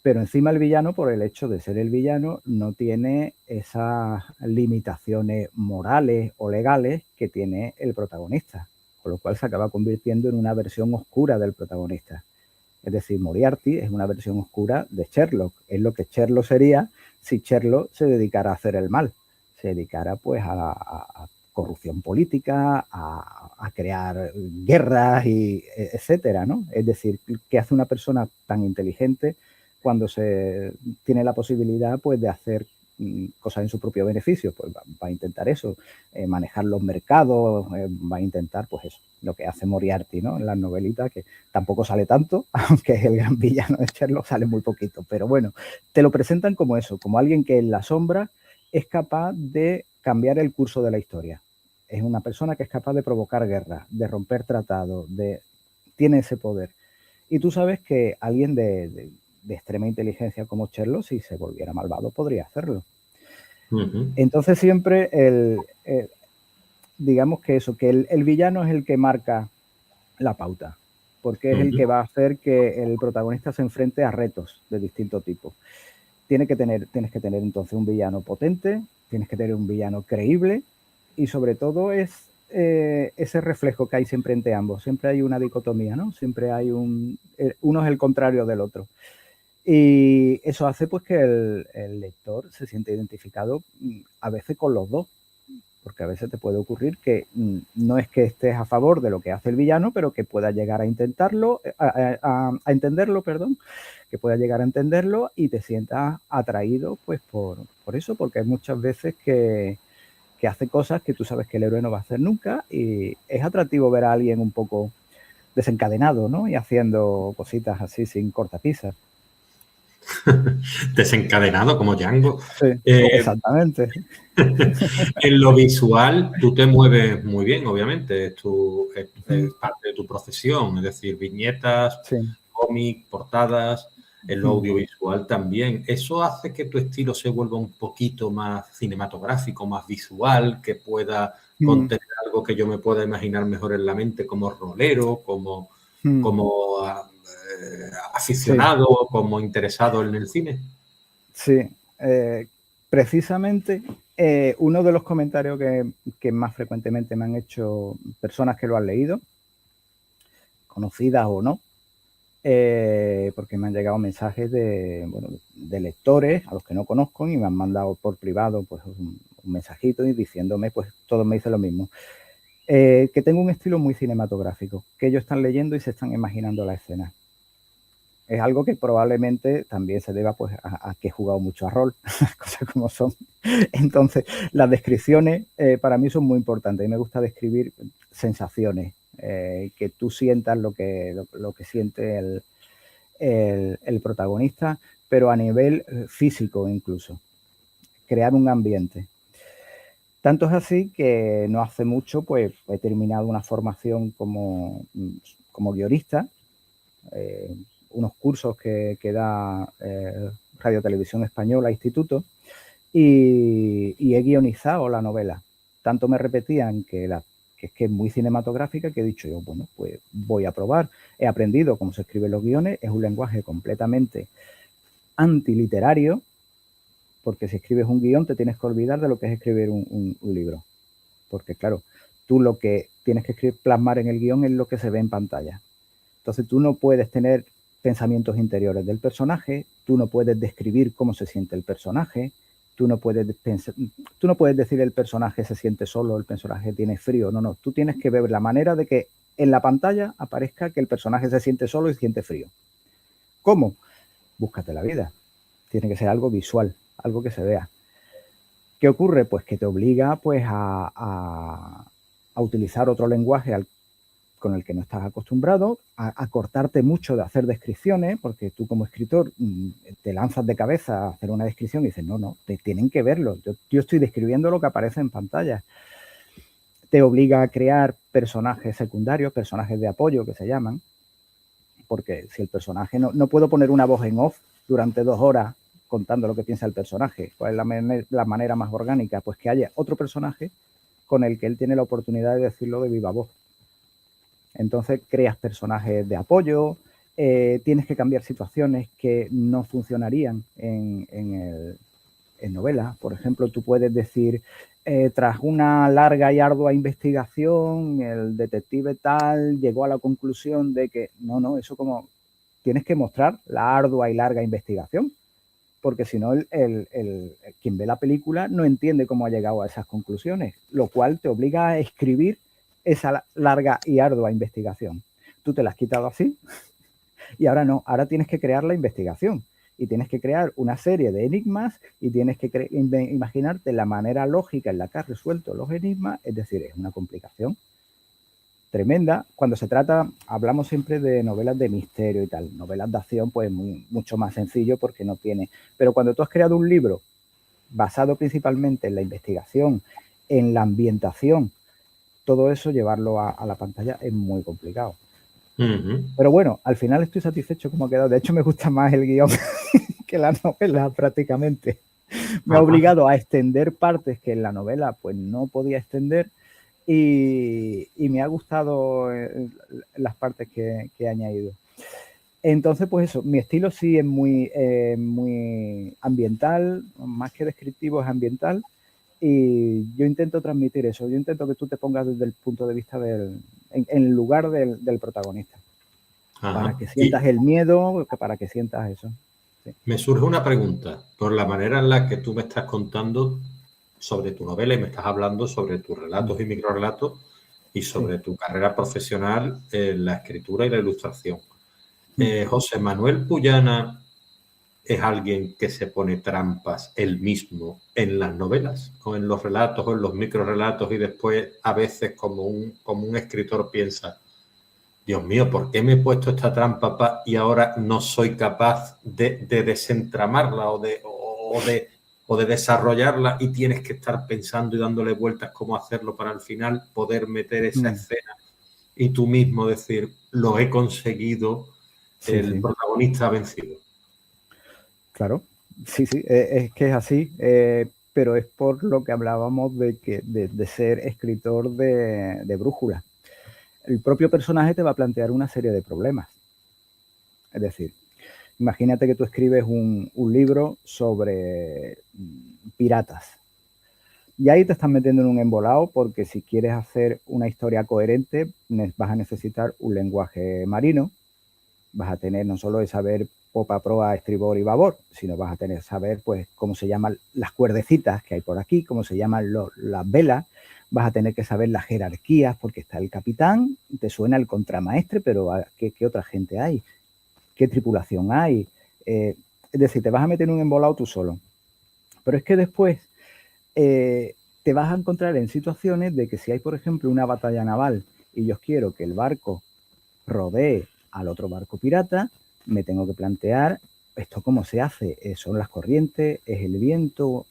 [SPEAKER 2] Pero encima el villano, por el hecho de ser el villano, no tiene esas limitaciones morales o legales que tiene el protagonista, con lo cual se acaba convirtiendo en una versión oscura del protagonista. Es decir, Moriarty es una versión oscura de Sherlock, es lo que Sherlock sería si Sherlock se dedicara a hacer el mal, se dedicara pues a corrupción política, a crear guerras y etcétera, ¿no? Es decir, ¿qué hace una persona tan inteligente cuando se tiene la posibilidad pues de hacer cosas en su propio beneficio? Pues va a intentar eso, manejar los mercados, va a intentar pues eso, lo que hace Moriarty, ¿no? En las novelitas, que tampoco sale tanto, aunque es el gran villano de Sherlock, sale muy poquito, pero bueno, te lo presentan como eso, como alguien que en la sombra es capaz de cambiar el curso de la historia. Es una persona que es capaz de provocar guerra, de romper tratados, tiene ese poder. Y tú sabes que alguien de extrema inteligencia como Sherlock, si se volviera malvado, podría hacerlo.
[SPEAKER 1] Ujú.
[SPEAKER 2] Entonces siempre digamos que eso, que el villano es el que marca la pauta, porque es el que va a hacer que el protagonista se enfrente a retos de distinto tipo. Tienes que tener entonces un villano potente, tienes que tener un villano creíble y sobre todo es ese reflejo que hay siempre entre ambos. Siempre hay una dicotomía, ¿no? Siempre hay uno es el contrario del otro. Y eso hace pues que el lector se siente identificado a veces con los dos, porque a veces te puede ocurrir que no es que estés a favor de lo que hace el villano, pero que pueda llegar a intentarlo, a entenderlo, perdón, que pueda llegar a entenderlo y te sientas atraído pues por eso, porque hay muchas veces que hace cosas que tú sabes que el héroe no va a hacer nunca y es atractivo ver a alguien un poco desencadenado, ¿no? Y haciendo cositas así sin cortapisas.
[SPEAKER 1] Desencadenado como Django.
[SPEAKER 2] Sí, exactamente.
[SPEAKER 1] En lo visual, tú te mueves muy bien, obviamente, es parte de tu profesión, es decir, viñetas,
[SPEAKER 2] sí.
[SPEAKER 1] cómics, portadas, en lo audiovisual también. ¿Eso hace que tu estilo se vuelva un poquito más cinematográfico, más visual, que pueda contener algo que yo me pueda imaginar mejor en la mente como rolero, como aficionado,
[SPEAKER 2] sí.
[SPEAKER 1] como interesado en el cine?
[SPEAKER 2] Sí, precisamente uno de los comentarios que más frecuentemente me han hecho personas que lo han leído, conocidas o no, porque me han llegado mensajes de lectores a los que no conozco y me han mandado por privado pues, un mensajito y diciéndome, pues todos me dicen lo mismo, que tengo un estilo muy cinematográfico, que ellos están leyendo y se están imaginando la escena. Es algo que probablemente también se deba pues, a que he jugado mucho a rol, cosas como son. Entonces, las descripciones para mí son muy importantes y me gusta describir sensaciones, que tú sientas lo que siente el protagonista, pero a nivel físico incluso, crear un ambiente. Tanto es así que no hace mucho pues he terminado una formación como guionista, unos cursos que da Radio Televisión Española, Instituto, y he guionizado la novela. Tanto me repetían que es muy cinematográfica que he dicho yo, bueno, pues voy a probar. He aprendido cómo se escriben los guiones, es un lenguaje completamente antiliterario, porque si escribes un guión te tienes que olvidar de lo que es escribir un libro. Porque claro, tú lo que tienes que plasmar en el guión es lo que se ve en pantalla. Entonces tú no puedes tener pensamientos interiores del personaje, tú no puedes describir cómo se siente el personaje, tú no puedes decir el personaje se siente solo, el personaje tiene frío, no, tú tienes que ver la manera de que en la pantalla aparezca que el personaje se siente solo y siente frío. ¿Cómo? Búscate la vida. Tiene que ser algo visual, algo que se vea. ¿Qué ocurre? Pues que te obliga pues a utilizar otro lenguaje con el que no estás acostumbrado, a cortarte mucho de hacer descripciones, porque tú como escritor te lanzas de cabeza a hacer una descripción y dices, no, tienen que verlo, yo estoy describiendo lo que aparece en pantalla. Te obliga a crear personajes secundarios, personajes de apoyo que se llaman, porque si el personaje no puedo poner una voz en off durante 2 horas contando lo que piensa el personaje, ¿cuál es la manera más orgánica? Pues que haya otro personaje con el que él tiene la oportunidad de decirlo de viva voz. Entonces creas personajes de apoyo, tienes que cambiar situaciones que no funcionarían en novela. Por ejemplo, tú puedes decir, tras una larga y ardua investigación, el detective tal llegó a la conclusión de que no, eso como tienes que mostrar la ardua y larga investigación, porque si no, quien ve la película no entiende cómo ha llegado a esas conclusiones, lo cual te obliga a escribir esa larga y ardua investigación. Tú te la has quitado así y ahora no, ahora tienes que crear la investigación y tienes que crear una serie de enigmas y tienes que imaginarte la manera lógica en la que has resuelto los enigmas, es decir, es una complicación tremenda. Cuando se trata, hablamos siempre de novelas de misterio y tal, novelas de acción pues mucho más sencillo porque no tiene, pero cuando tú has creado un libro basado principalmente en la investigación, en la ambientación, todo eso llevarlo a la pantalla es muy complicado. Pero bueno, al final estoy satisfecho como ha quedado. De hecho, me gusta más el guión que la novela prácticamente. Me ha obligado a extender partes que en la novela pues no podía extender y me ha gustado las partes que he añadido. Entonces, pues eso, mi estilo sí es muy ambiental, más que descriptivo es ambiental, y yo intento transmitir eso, yo intento que tú te pongas desde el punto de vista en el lugar del protagonista, para que sientas el miedo, para que sientas eso. Sí.
[SPEAKER 1] Me surge una pregunta, por la manera en la que tú me estás contando sobre tu novela y me estás hablando sobre tus relatos y microrelatos y sobre tu carrera profesional en la escritura y la ilustración. José Manuel Puyana es alguien que se pone trampas él mismo en las novelas o en los relatos o en los microrelatos y después a veces como un escritor piensa, Dios mío, ¿por qué me he puesto esta trampa y ahora no soy capaz de desentramarla o de desarrollarla y tienes que estar pensando y dándole vueltas cómo hacerlo para al final poder meter esa escena y tú mismo decir, lo he conseguido, el protagonista ha vencido?
[SPEAKER 2] Claro, sí, es que es así, pero es por lo que hablábamos de ser escritor de brújula. El propio personaje te va a plantear una serie de problemas. Es decir, imagínate que tú escribes un libro sobre piratas. Y ahí te estás metiendo en un embolado porque si quieres hacer una historia coherente vas a necesitar un lenguaje marino, vas a tener no solo de saber popa, proa, estribor y babor, sino vas a tener que saber pues cómo se llaman las cuerdecitas que hay por aquí, cómo se llaman las velas, vas a tener que saber las jerarquías porque está el capitán, te suena el contramaestre, pero ¿qué otra gente hay? ¿Qué tripulación hay? Es decir, te vas a meter en un embolado tú solo. Pero es que después te vas a encontrar en situaciones de que si hay, por ejemplo, una batalla naval y yo quiero que el barco rodee al otro barco pirata, me tengo que plantear esto cómo se hace. Son las corrientes, es el viento.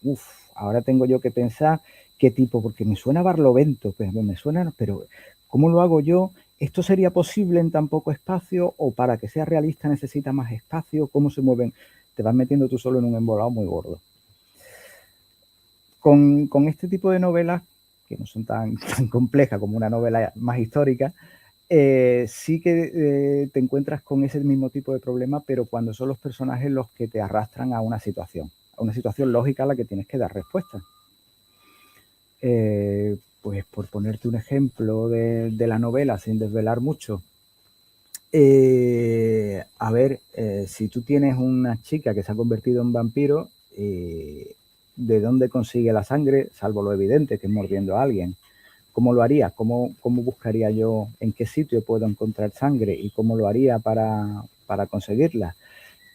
[SPEAKER 2] Ahora tengo yo que pensar qué tipo, porque me suena barlovento, pues me suena, pero ¿cómo lo hago yo? ¿Esto sería posible en tan poco espacio? ¿O para que sea realista necesita más espacio? ¿Cómo se mueven? Te vas metiendo tú solo en un embolado muy gordo. Con este tipo de novelas, que no son tan complejas como una novela más histórica, sí que te encuentras con ese mismo tipo de problema, pero cuando son los personajes los que te arrastran a una situación lógica a la que tienes que dar respuesta. Pues por ponerte un ejemplo de la novela, sin desvelar mucho, a ver, si tú tienes una chica que se ha convertido en vampiro, ¿de dónde consigue la sangre? Salvo lo evidente, que es mordiendo a alguien. ¿Cómo lo haría? ¿Cómo buscaría yo en qué sitio puedo encontrar sangre? ¿Y cómo lo haría para conseguirla?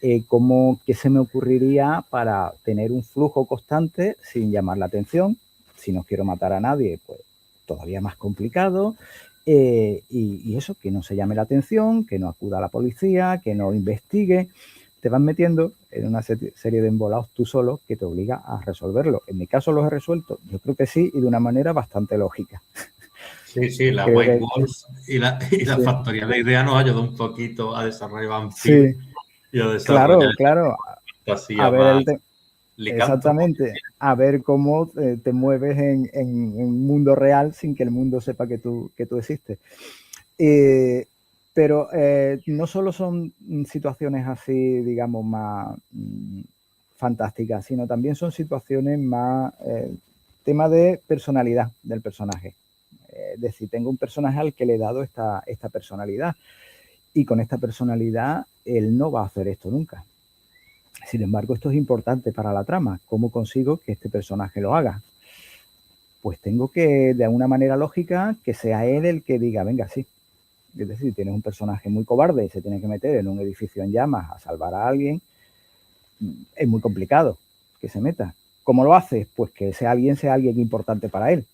[SPEAKER 2] ¿Qué se me ocurriría para tener un flujo constante sin llamar la atención? Si no quiero matar a nadie, pues todavía más complicado. Y eso, que no se llame la atención, que no acuda a la policía, que no investigue. Te vas metiendo en una serie de embolados tú solo que te obliga a resolverlo. En mi caso los he resuelto, yo creo que sí, y de una manera bastante lógica.
[SPEAKER 1] Sí, la
[SPEAKER 2] creo
[SPEAKER 1] White Wolf y la factoría de ideas nos ayudó un poquito a desarrollar vampiros y a desarrollar
[SPEAKER 2] claro.
[SPEAKER 1] fantasía más
[SPEAKER 2] exactamente, a ver cómo te mueves en un mundo real sin que el mundo sepa que tú existes. Pero no solo son situaciones así, digamos, más fantásticas, sino también son situaciones más tema de personalidad del personaje. Es decir, tengo un personaje al que le he dado esta personalidad y con esta personalidad él no va a hacer esto nunca. Sin embargo, esto es importante para la trama. ¿Cómo consigo que este personaje lo haga? Pues tengo que, de alguna manera lógica, que sea él el que diga, venga, sí. Es decir, tienes un personaje muy cobarde y se tiene que meter en un edificio en llamas a salvar a alguien, es muy complicado que se meta. ¿Cómo lo haces? Pues que sea alguien importante para él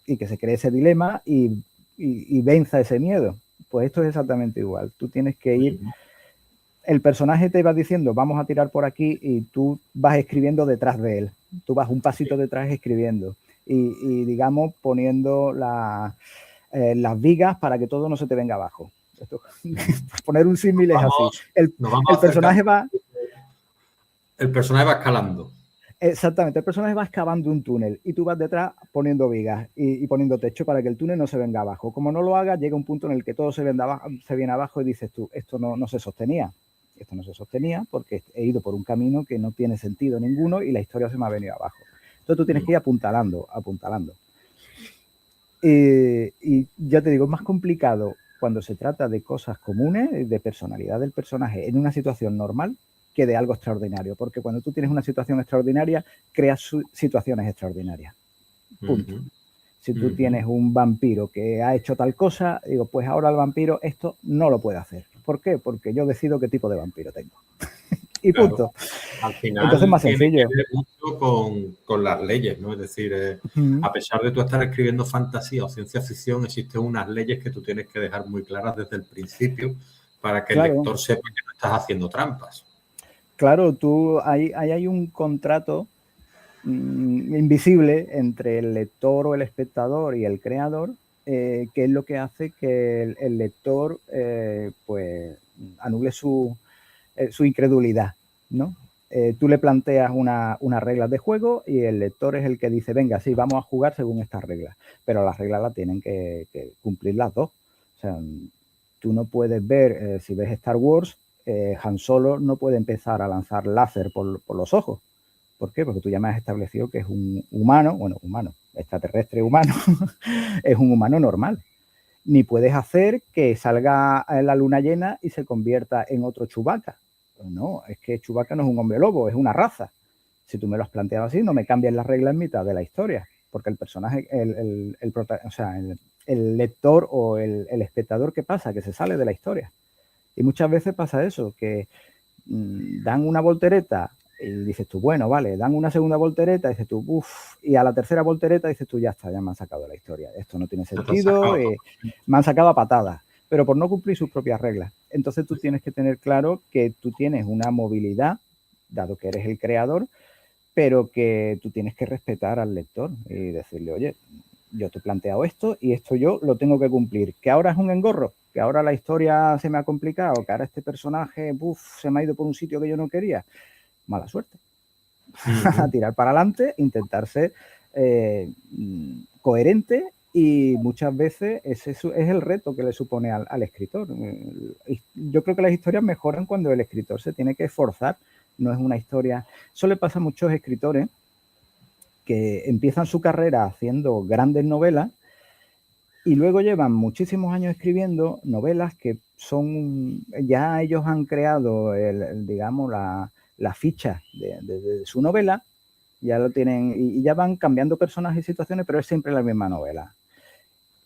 [SPEAKER 2] y que se cree ese dilema y venza ese miedo. Pues esto es exactamente igual. Tú tienes que ir... El personaje te va diciendo, vamos a tirar por aquí y tú vas escribiendo detrás de él. Tú vas un pasito detrás escribiendo y digamos, poniendo las vigas para que todo no se te venga abajo. Poner un símil es así. El personaje va...
[SPEAKER 1] El personaje va escalando.
[SPEAKER 2] Exactamente, el personaje va excavando un túnel y tú vas detrás poniendo vigas y poniendo techo para que el túnel no se venga abajo. Como no lo hagas, llega un punto en el que todo se viene abajo y dices tú, esto no se sostenía. Esto no se sostenía porque he ido por un camino que no tiene sentido ninguno y la historia se me ha venido abajo. Entonces tú tienes que ir apuntalando. Y ya te digo, es más complicado cuando se trata de cosas comunes, de personalidad del personaje en una situación normal, que de algo extraordinario, porque cuando tú tienes una situación extraordinaria, creas situaciones extraordinarias. Punto. Si tú tienes un vampiro que ha hecho tal cosa, digo, pues ahora el vampiro esto no lo puede hacer. ¿Por qué? Porque yo decido qué tipo de vampiro tengo. Y
[SPEAKER 1] claro.
[SPEAKER 2] punto.
[SPEAKER 1] Al final
[SPEAKER 2] entonces más sencillo.
[SPEAKER 1] Tiene que ver mucho con las leyes, ¿no? Es decir, a pesar de tú estar escribiendo fantasía o ciencia ficción, existen unas leyes que tú tienes que dejar muy claras desde el principio para que el lector sepa que no estás haciendo trampas.
[SPEAKER 2] Claro, ahí hay un contrato invisible entre el lector o el espectador y el creador, que es lo que hace que el lector pues anule su incredulidad, ¿no? Tú le planteas unas reglas de juego y el lector es el que dice, venga, sí, vamos a jugar según estas reglas, pero las reglas las tienen que cumplir las dos. O sea, tú no puedes ver, si ves Star Wars, Han Solo no puede empezar a lanzar láser por los ojos. ¿Por qué? Porque tú ya me has establecido que es un humano, extraterrestre humano, es un humano normal. Ni puedes hacer que salga en la luna llena y se convierta en otro Chewbacca. No, es que Chewbacca no es un hombre lobo, es una raza. Si tú me lo has planteado así, no me cambias las reglas en mitad de la historia, porque el personaje, el lector o el espectador, ¿qué pasa? Que se sale de la historia. Y muchas veces pasa eso, que dan una voltereta y dices tú, bueno, vale, dan una segunda voltereta y dices tú, uff, y a la tercera voltereta dices tú, ya está, ya me han sacado la historia, esto no tiene sentido, me han sacado a patadas, pero por no cumplir sus propias reglas. Entonces tú tienes que tener claro que tú tienes una movilidad, dado que eres el creador, pero que tú tienes que respetar al lector y decirle, oye, yo te he planteado esto y esto yo lo tengo que cumplir. Que ahora es un engorro, que ahora la historia se me ha complicado, que ahora este personaje se me ha ido por un sitio que yo no quería. Mala suerte. A tirar para adelante, intentar ser coherente y muchas veces ese es el reto que le supone al escritor. Yo creo que las historias mejoran cuando el escritor se tiene que esforzar. No es una historia... Eso le pasa a muchos escritores que empiezan su carrera haciendo grandes novelas y luego llevan muchísimos años escribiendo novelas que son... Ya ellos han creado, digamos, la ficha de su novela, ya lo tienen y ya van cambiando personajes y situaciones, pero es siempre la misma novela.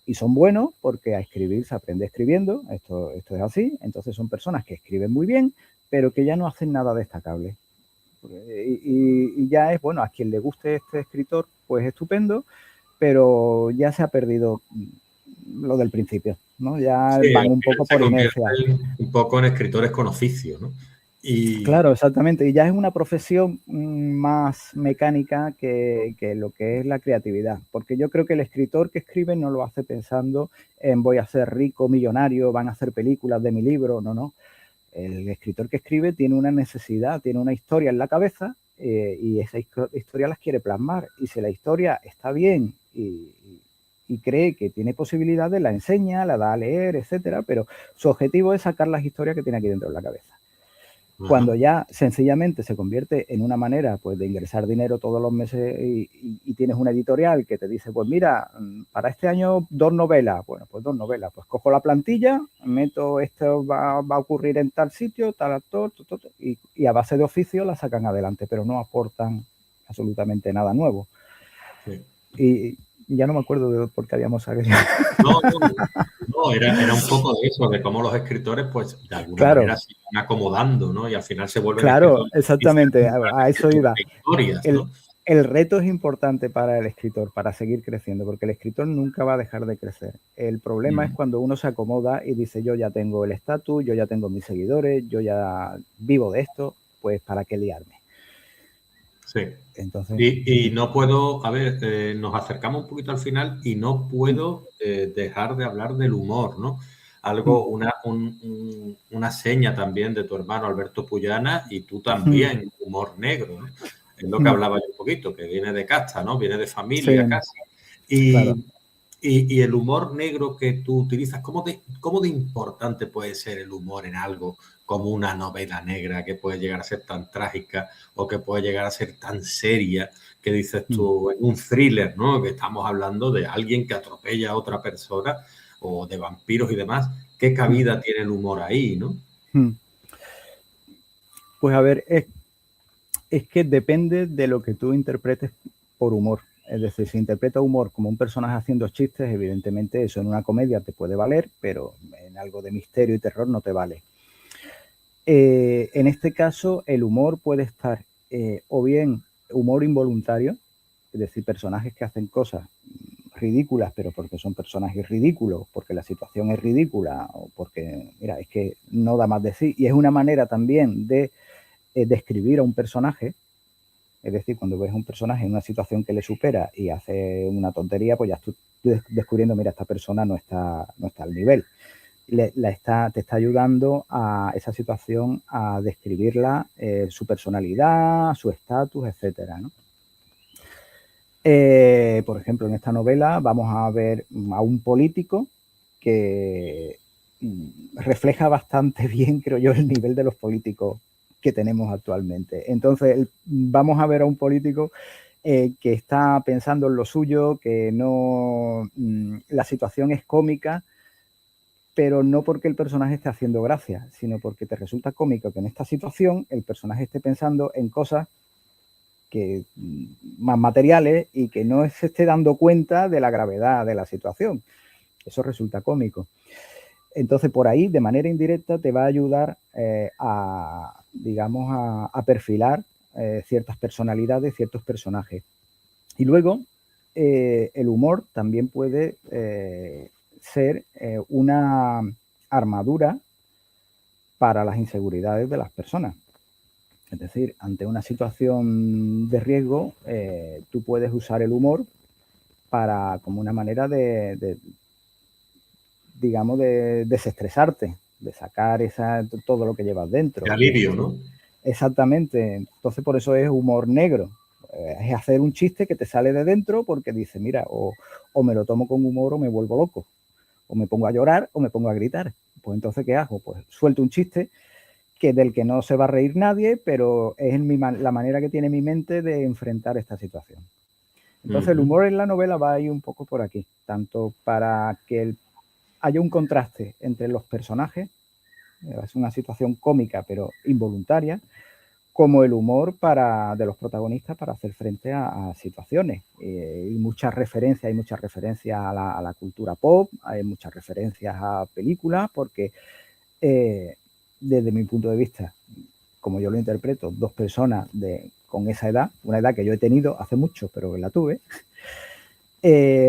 [SPEAKER 2] Y son buenos porque a escribir se aprende escribiendo, esto es así, entonces son personas que escriben muy bien, pero que ya no hacen nada destacable. Y ya es, bueno, a quien le guste este escritor, pues estupendo, pero ya se ha perdido lo del principio, ¿no? Ya sí, van un poco por inercia.
[SPEAKER 1] Un poco en escritores con oficio, ¿no?
[SPEAKER 2] Claro, exactamente. Y ya es una profesión más mecánica que lo que es la creatividad. Porque yo creo que el escritor que escribe no lo hace pensando en voy a ser rico, millonario, van a hacer películas de mi libro. No, no. El escritor que escribe tiene una necesidad, tiene una historia en la cabeza y esa historia las quiere plasmar. Y si la historia está bien y cree que tiene posibilidades, la enseña, la da a leer, etcétera. Pero su objetivo es sacar las historias que tiene aquí dentro de la cabeza. Cuando ya sencillamente se convierte en una manera pues, de ingresar dinero todos los meses y tienes una editorial que te dice, pues mira, para este año 2 novelas. Bueno, pues 2 novelas. Pues cojo la plantilla, meto esto va a ocurrir en tal sitio, tal actor, y a base de oficio la sacan adelante, pero no aportan absolutamente nada nuevo. Sí. Y ya no me acuerdo de por qué habíamos salido.
[SPEAKER 1] No, era un poco de eso, de cómo los escritores, pues, de alguna manera se van acomodando, ¿no? Y al final se vuelven
[SPEAKER 2] Claro, exactamente, a eso iba.
[SPEAKER 1] Historias, ¿no?
[SPEAKER 2] El reto es importante para el escritor, para seguir creciendo, porque el escritor nunca va a dejar de crecer. El problema es cuando uno se acomoda y dice, yo ya tengo el estatus, yo ya tengo mis seguidores, yo ya vivo de esto, pues, ¿para qué liarme?
[SPEAKER 1] Sí. Entonces, y no puedo, a ver, nos acercamos un poquito al final y no puedo dejar de hablar del humor, ¿no? algo, una seña también de tu hermano Alberto Puyana, y tú también, humor negro, ¿no? Es lo que hablaba yo un poquito, que viene de casta, ¿no? Viene de familia casi. Y,
[SPEAKER 2] claro.
[SPEAKER 1] y el humor negro que tú utilizas, ¿cómo de importante puede ser el humor en algo como una novela negra que puede llegar a ser tan trágica o que puede llegar a ser tan seria, que dices tú, en un thriller, ¿no? Que estamos hablando de alguien que atropella a otra persona o de vampiros y demás? ¿Qué cabida tiene el humor ahí, no?
[SPEAKER 2] Pues a ver, es que depende de lo que tú interpretes por humor. Es decir, si interpreta humor como un personaje haciendo chistes, evidentemente eso en una comedia te puede valer, pero en algo de misterio y terror no te vale. En este caso, el humor puede estar o bien humor involuntario, es decir, personajes que hacen cosas ridículas, pero porque son personajes ridículos, porque la situación es ridícula, o porque, mira, es que no da más de sí. Y es una manera también de describir a un personaje. Es decir, cuando ves a un personaje en una situación que le supera y hace una tontería, pues ya estás descubriendo, mira, esta persona no está al nivel. Te está ayudando a esa situación a describirla, su personalidad, su estatus, etcétera, ¿no? Por ejemplo, en esta novela vamos a ver a un político que refleja bastante bien, creo yo, el nivel de los políticos que tenemos actualmente. Entonces, vamos a ver a un político que está pensando en lo suyo, que no, la situación es cómica, pero no porque el personaje esté haciendo gracia, sino porque te resulta cómico que en esta situación el personaje esté pensando en cosas que más materiales y que no se esté dando cuenta de la gravedad de la situación. Eso resulta cómico. Entonces, por ahí, de manera indirecta, te va a ayudar digamos, a perfilar ciertas personalidades, ciertos personajes. Y luego, el humor también puede ser una armadura para las inseguridades de las personas. Es decir, ante una situación de riesgo, tú puedes usar el humor como una manera digamos, de desestresarte, de sacar todo lo que llevas dentro.
[SPEAKER 1] De alivio, ¿no?
[SPEAKER 2] Exactamente. Entonces, por eso es humor negro. Es hacer un chiste que te sale de dentro porque dice, mira, o me lo tomo con humor o me vuelvo loco. O me pongo a llorar o me pongo a gritar. Pues entonces, ¿qué hago? Pues suelto un chiste del que no se va a reír nadie, pero es la manera que tiene mi mente de enfrentar esta situación. Entonces, el humor en la novela va a ir un poco por aquí, tanto para que haya un contraste entre los personajes, es una situación cómica pero involuntaria, como el humor de los protagonistas para hacer frente a situaciones. Y hay muchas referencias a la cultura pop, hay muchas referencias a películas, porque desde mi punto de vista, como yo lo interpreto, dos personas con esa edad, una edad que yo he tenido hace mucho, pero que la tuve,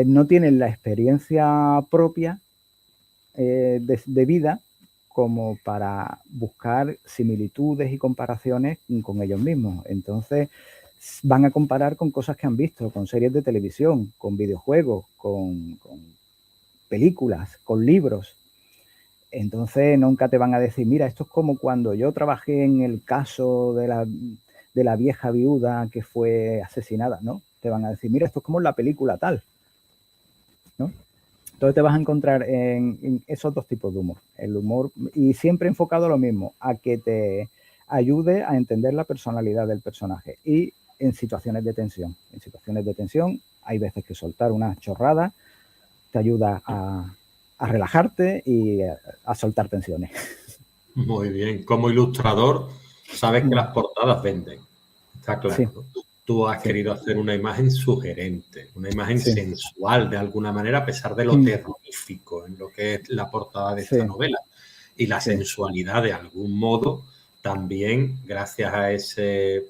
[SPEAKER 2] no tienen la experiencia propia de vida como para buscar similitudes y comparaciones con ellos mismos. Entonces, van a comparar con cosas que han visto, con series de televisión, con videojuegos, con películas, con libros. Entonces, nunca te van a decir, mira, esto es como cuando yo trabajé en el caso de la vieja viuda que fue asesinada, ¿no? Te van a decir, mira, esto es como en la película tal, ¿no? Entonces te vas a encontrar en esos dos tipos de humor. El humor, y siempre enfocado a lo mismo, a que te ayude a entender la personalidad del personaje. Y en situaciones de tensión. En situaciones de tensión hay veces que soltar una chorrada te ayuda a relajarte y a soltar tensiones.
[SPEAKER 1] Muy bien. Como ilustrador, sabes que las portadas venden. Está claro. Sí. Tú has querido hacer una imagen sugerente, una imagen sensual de alguna manera, a pesar de lo terrorífico en lo que es la portada de esta novela. Y la sensualidad, de algún modo, también, gracias a ese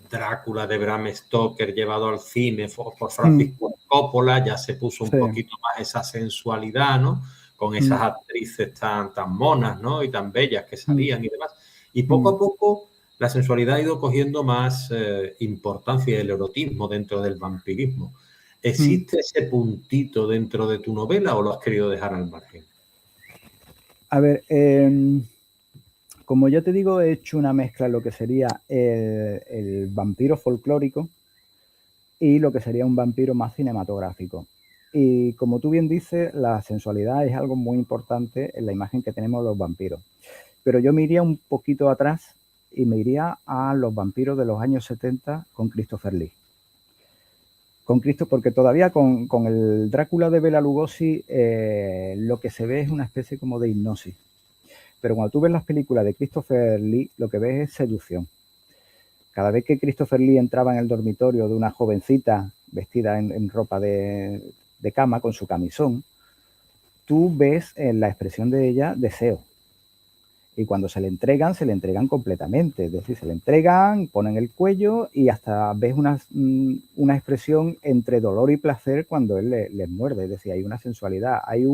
[SPEAKER 1] Drácula de Bram Stoker llevado al cine por Francisco Coppola, ya se puso un poquito más esa sensualidad, ¿no? Con esas actrices tan monas, ¿no? Y tan bellas que salían y demás. Y poco a poco la sensualidad ha ido cogiendo más importancia, el erotismo dentro del vampirismo. ¿Existe ese puntito dentro de tu novela o lo has querido dejar al margen?
[SPEAKER 2] A ver, como ya te digo, he hecho una mezcla en lo que sería el vampiro folclórico y lo que sería un vampiro más cinematográfico. Y como tú bien dices, la sensualidad es algo muy importante en la imagen que tenemos de los vampiros. Pero yo me iría un poquito atrás y me iría a los vampiros de los años 70 con Christopher Lee. Porque todavía con el Drácula de Bela Lugosi lo que se ve es una especie como de hipnosis. Pero cuando tú ves las películas de Christopher Lee, lo que ves es seducción. Cada vez que Christopher Lee entraba en el dormitorio de una jovencita vestida en ropa de cama con su camisón, tú ves en la expresión de ella deseo. Y cuando se le entregan completamente. Es decir, se le entregan, ponen el cuello y hasta ves una expresión entre dolor y placer cuando él les muerde. Es decir, hay una sensualidad, hay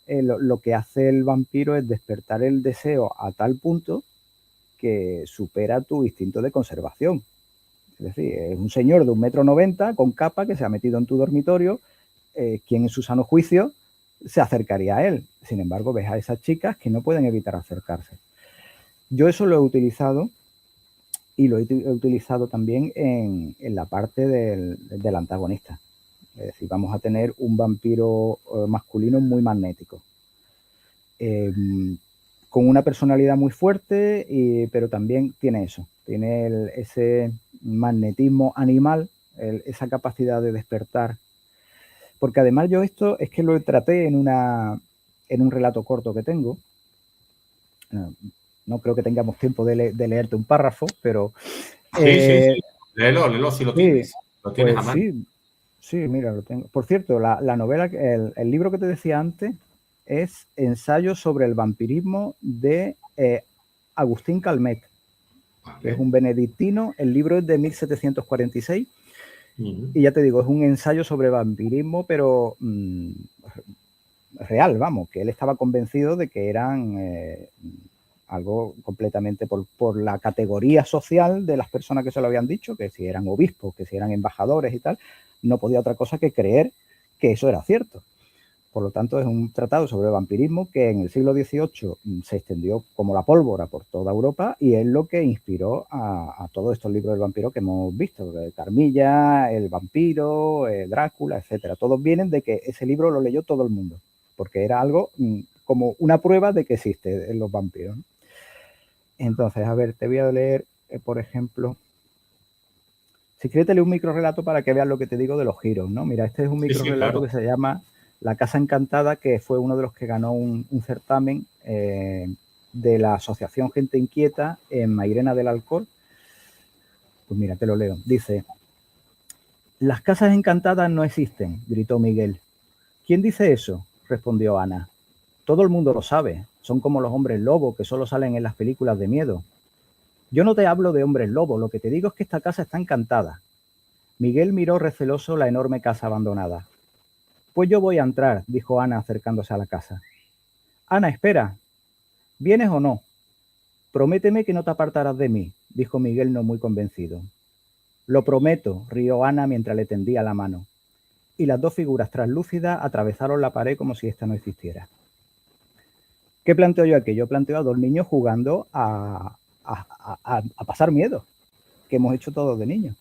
[SPEAKER 2] lo que hace el vampiro es despertar el deseo a tal punto que supera tu instinto de conservación. Es decir, es un señor de 1,90 m con capa que se ha metido en tu dormitorio, quien en su sano juicio se acercaría a él. Sin embargo, ves a esas chicas que no pueden evitar acercarse. Yo eso lo he utilizado y lo he utilizado también en la parte del antagonista. Es decir, vamos a tener un vampiro masculino muy magnético. Con una personalidad muy fuerte, pero también tiene eso. Tiene ese magnetismo animal, esa capacidad de despertar. Porque además yo esto es que lo traté en un relato corto que tengo. No creo que tengamos tiempo de leerte un párrafo, pero...
[SPEAKER 1] Sí. Léelo si lo tienes. Lo tienes
[SPEAKER 2] pues
[SPEAKER 1] a mano.
[SPEAKER 2] Sí, mira, lo tengo. Por cierto, la novela, el libro que te decía antes es Ensayo sobre el vampirismo de Agustín Calmet, vale, que es un benedictino. El libro es de 1746 y ya te digo, es un ensayo sobre vampirismo, pero real, vamos, que él estaba convencido de que eran algo completamente por la categoría social de las personas que se lo habían dicho, que si eran obispos, que si eran embajadores y tal, no podía otra cosa que creer que eso era cierto. Por lo tanto, es un tratado sobre vampirismo que en el siglo XVIII se extendió como la pólvora por toda Europa y es lo que inspiró a todos estos libros del vampiro que hemos visto. Carmilla, El vampiro, Drácula, etcétera. Todos vienen de que ese libro lo leyó todo el mundo, porque era algo como una prueba de que existe en los vampiros, ¿no? Entonces, a ver, te voy a leer, por ejemplo... Si quieres, te leo un microrelato para que veas lo que te digo de los giros, ¿no? Mira, este es un microrelato que se llama La Casa Encantada, que fue uno de los que ganó un certamen de la Asociación Gente Inquieta en Mairena del Alcor. Pues mira, te lo leo. Dice: «Las casas encantadas no existen», gritó Miguel. «¿Quién dice eso?», respondió Ana. «Todo el mundo lo sabe. Son como los hombres lobo que solo salen en las películas de miedo». «Yo no te hablo de hombres lobo, lo que te digo es que esta casa está encantada». Miguel miró receloso la enorme casa abandonada. «Pues yo voy a entrar», dijo Ana acercándose a la casa. «Ana, espera. ¿Vienes o no?» «Prométeme que no te apartarás de mí», dijo Miguel no muy convencido. «Lo prometo», rió Ana mientras le tendía la mano. Y las dos figuras translúcidas atravesaron la pared como si ésta no existiera. ¿Qué planteo yo aquí? Yo planteo a dos niños jugando a pasar miedo, que hemos hecho todos de niños.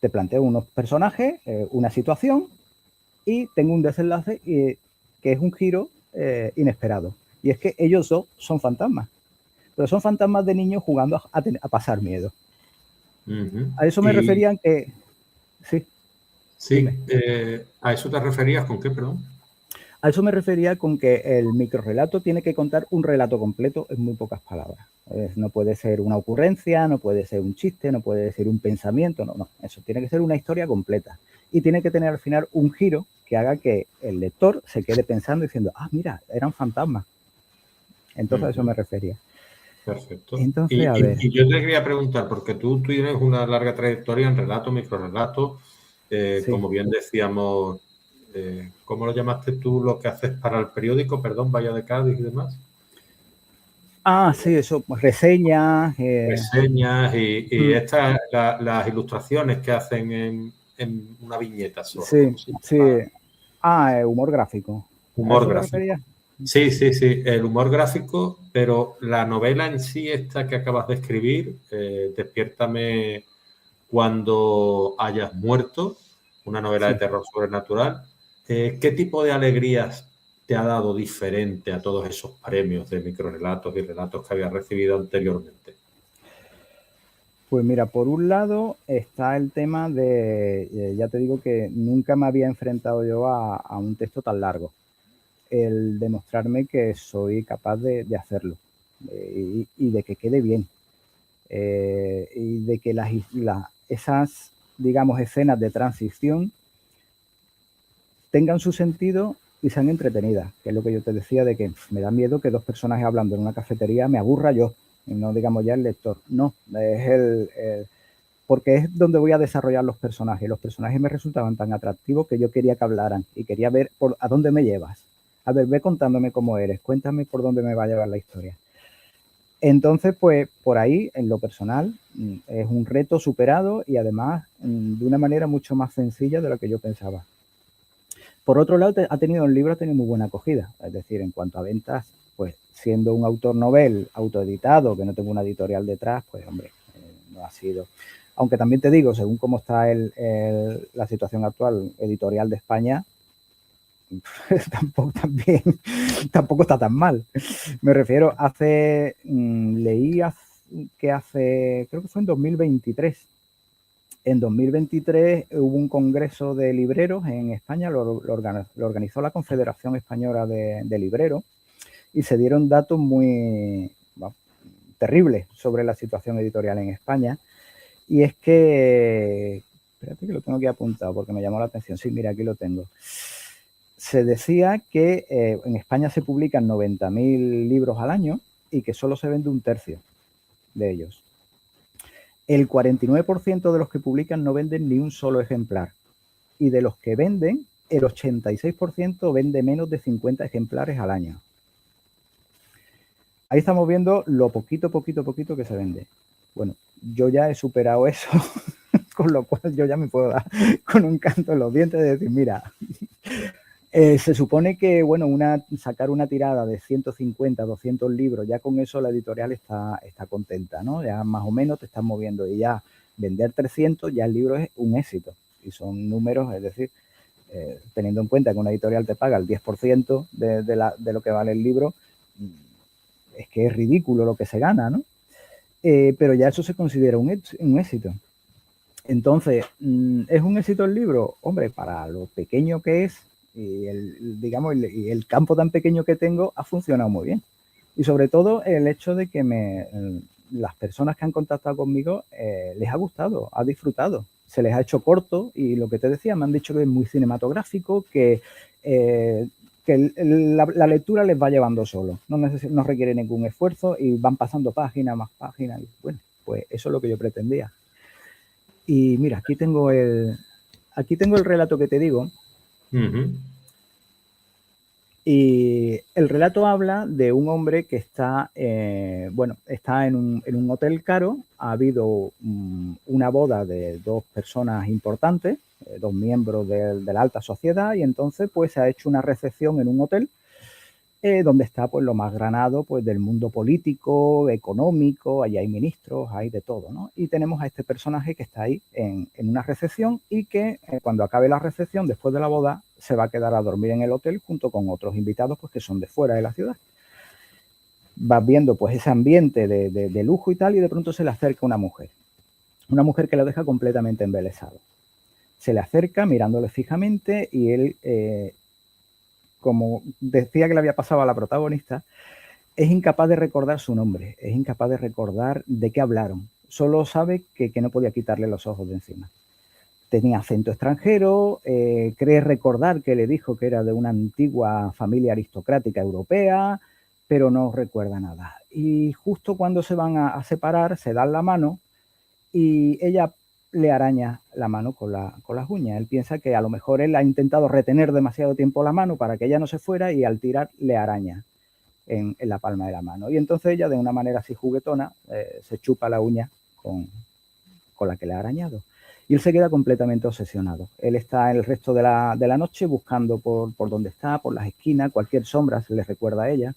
[SPEAKER 2] Te planteo unos personajes, una situación, y tengo un desenlace que es un giro inesperado. Y es que ellos dos son fantasmas, pero son fantasmas de niños jugando a pasar miedo. A eso me referían que... Sí.
[SPEAKER 1] Sí, ¿a eso te referías con qué, perdón?
[SPEAKER 2] A eso me refería con que el microrrelato tiene que contar un relato completo en muy pocas palabras. No puede ser una ocurrencia, no puede ser un chiste, no puede ser un pensamiento, no. Eso tiene que ser una historia completa. Y tiene que tener al final un giro que haga que el lector se quede pensando diciendo, ah, mira, eran fantasmas. Entonces a eso me refería.
[SPEAKER 1] Perfecto.
[SPEAKER 2] Entonces, a ver.
[SPEAKER 1] Y yo te quería preguntar, porque tú tienes una larga trayectoria en relato, microrelato, sí. Como bien decíamos, ¿cómo lo llamaste tú lo que haces para el periódico? Perdón, Vaya de Cádiz y demás.
[SPEAKER 2] Ah, sí, eso, pues reseñas.
[SPEAKER 1] Reseñas y estas, las ilustraciones que hacen en una viñeta solo.
[SPEAKER 2] Sí. Humor gráfico.
[SPEAKER 1] Humor gráfico. Sí, sí, sí, el humor gráfico, pero la novela en sí, esta que acabas de escribir, Despiértame cuando hayas muerto, una novela de
[SPEAKER 2] Sí.
[SPEAKER 1] terror sobrenatural, ¿qué tipo de alegrías te ha dado diferente a todos esos premios de microrelatos y relatos que habías recibido anteriormente?
[SPEAKER 2] Pues mira, por un lado está el tema de, ya te digo que nunca me había enfrentado yo a un texto tan largo. El demostrarme que soy capaz de hacerlo y de que quede bien. Y de que esas, digamos, escenas de transición tengan su sentido y sean entretenidas, que es lo que yo te decía de que me da miedo que dos personajes hablando en una cafetería me aburra yo, y no digamos ya el lector. No, es porque es donde voy a desarrollar los personajes. Los personajes me resultaban tan atractivos que yo quería que hablaran y quería ver a dónde me llevas. A ver, ve contándome cómo eres, cuéntame por dónde me va a llevar la historia. Entonces, pues por ahí, en lo personal, es un reto superado y además de una manera mucho más sencilla de lo que yo pensaba. Por otro lado, el libro ha tenido muy buena acogida, es decir, en cuanto a ventas, pues siendo un autor novel autoeditado, que no tengo una editorial detrás, pues hombre, no ha sido. Aunque también te digo, según cómo está la situación actual editorial de España, tampoco está tan mal. Me refiero, leí creo que fue en 2023. En 2023 hubo un congreso de libreros en España, lo organizó la Confederación Española de Libreros y se dieron datos muy terribles sobre la situación editorial en España. Y es que, espérate que lo tengo aquí apuntado porque me llamó la atención. Sí, mira, aquí lo tengo. Se decía que en España se publican 90.000 libros al año y que solo se vende un tercio de ellos. El 49% de los que publican no venden ni un solo ejemplar. Y de los que venden, el 86% vende menos de 50 ejemplares al año. Ahí estamos viendo lo poquito que se vende. Bueno, yo ya he superado eso, con lo cual yo ya me puedo dar con un canto en los dientes de decir, mira, se supone que, bueno, sacar una tirada de 150, 200 libros, ya con eso la editorial está contenta, ¿no? Ya más o menos te estás moviendo y ya vender 300, ya el libro es un éxito. Y son números, es decir, teniendo en cuenta que una editorial te paga el 10% de lo que vale el libro, es que es ridículo lo que se gana, ¿no? Pero ya eso se considera un éxito. Entonces, ¿es un éxito el libro? Hombre, para lo pequeño que es, y el campo tan pequeño que tengo ha funcionado muy bien. Y sobre todo el hecho de que las personas que han contactado conmigo les ha gustado, ha disfrutado. Se les ha hecho corto y lo que te decía, me han dicho que es muy cinematográfico, que la lectura les va llevando solo. No requiere ningún esfuerzo y van pasando páginas, más páginas. Y bueno, pues eso es lo que yo pretendía. Y mira, aquí tengo el relato que te digo. Y el relato habla de un hombre que está en un hotel caro. Ha habido una boda de dos personas importantes, dos miembros de la alta sociedad, y entonces pues se ha hecho una recepción en un hotel donde está pues lo más granado pues del mundo político, económico. Allí hay ministros, hay de todo, ¿no? Y tenemos a este personaje que está ahí en una recepción y que cuando acabe la recepción, después de la boda, se va a quedar a dormir en el hotel junto con otros invitados pues que son de fuera de la ciudad. Vas viendo pues ese ambiente de lujo y tal, y de pronto se le acerca una mujer que lo deja completamente embelesado. Se le acerca mirándole fijamente y él, como decía que le había pasado a la protagonista, es incapaz de recordar su nombre, es incapaz de recordar de qué hablaron. Solo sabe que no podía quitarle los ojos de encima. Tenía acento extranjero, cree recordar que le dijo que era de una antigua familia aristocrática europea, pero no recuerda nada. Y justo cuando se van a separar, se dan la mano y ella le araña la mano con las uñas. Él piensa que a lo mejor él ha intentado retener demasiado tiempo la mano para que ella no se fuera y al tirar le araña en la palma de la mano. Y entonces ella, de una manera así juguetona, se chupa la uña con con la que le ha arañado. Y él se queda completamente obsesionado. Él está el resto de la noche buscando por dónde está, por las esquinas, cualquier sombra se le recuerda a ella.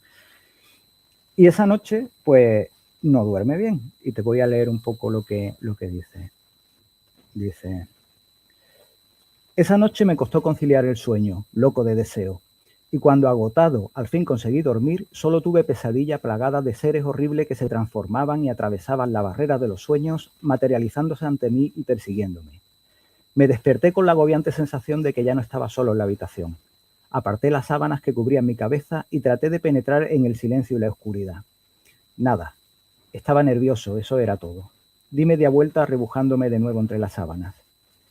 [SPEAKER 2] Y esa noche, pues, no duerme bien. Y te voy a leer un poco lo que dice. Dice: esa noche me costó conciliar el sueño, loco de deseo. Y cuando agotado al fin conseguí dormir, solo tuve pesadilla plagada de seres horribles que se transformaban y atravesaban la barrera de los sueños, materializándose ante mí y persiguiéndome. Me desperté con la agobiante sensación de que ya no estaba solo en la habitación. Aparté las sábanas que cubrían mi cabeza y traté de penetrar en el silencio y la oscuridad. Nada. Estaba nervioso, eso era todo. Di media vuelta rebujándome de nuevo entre las sábanas.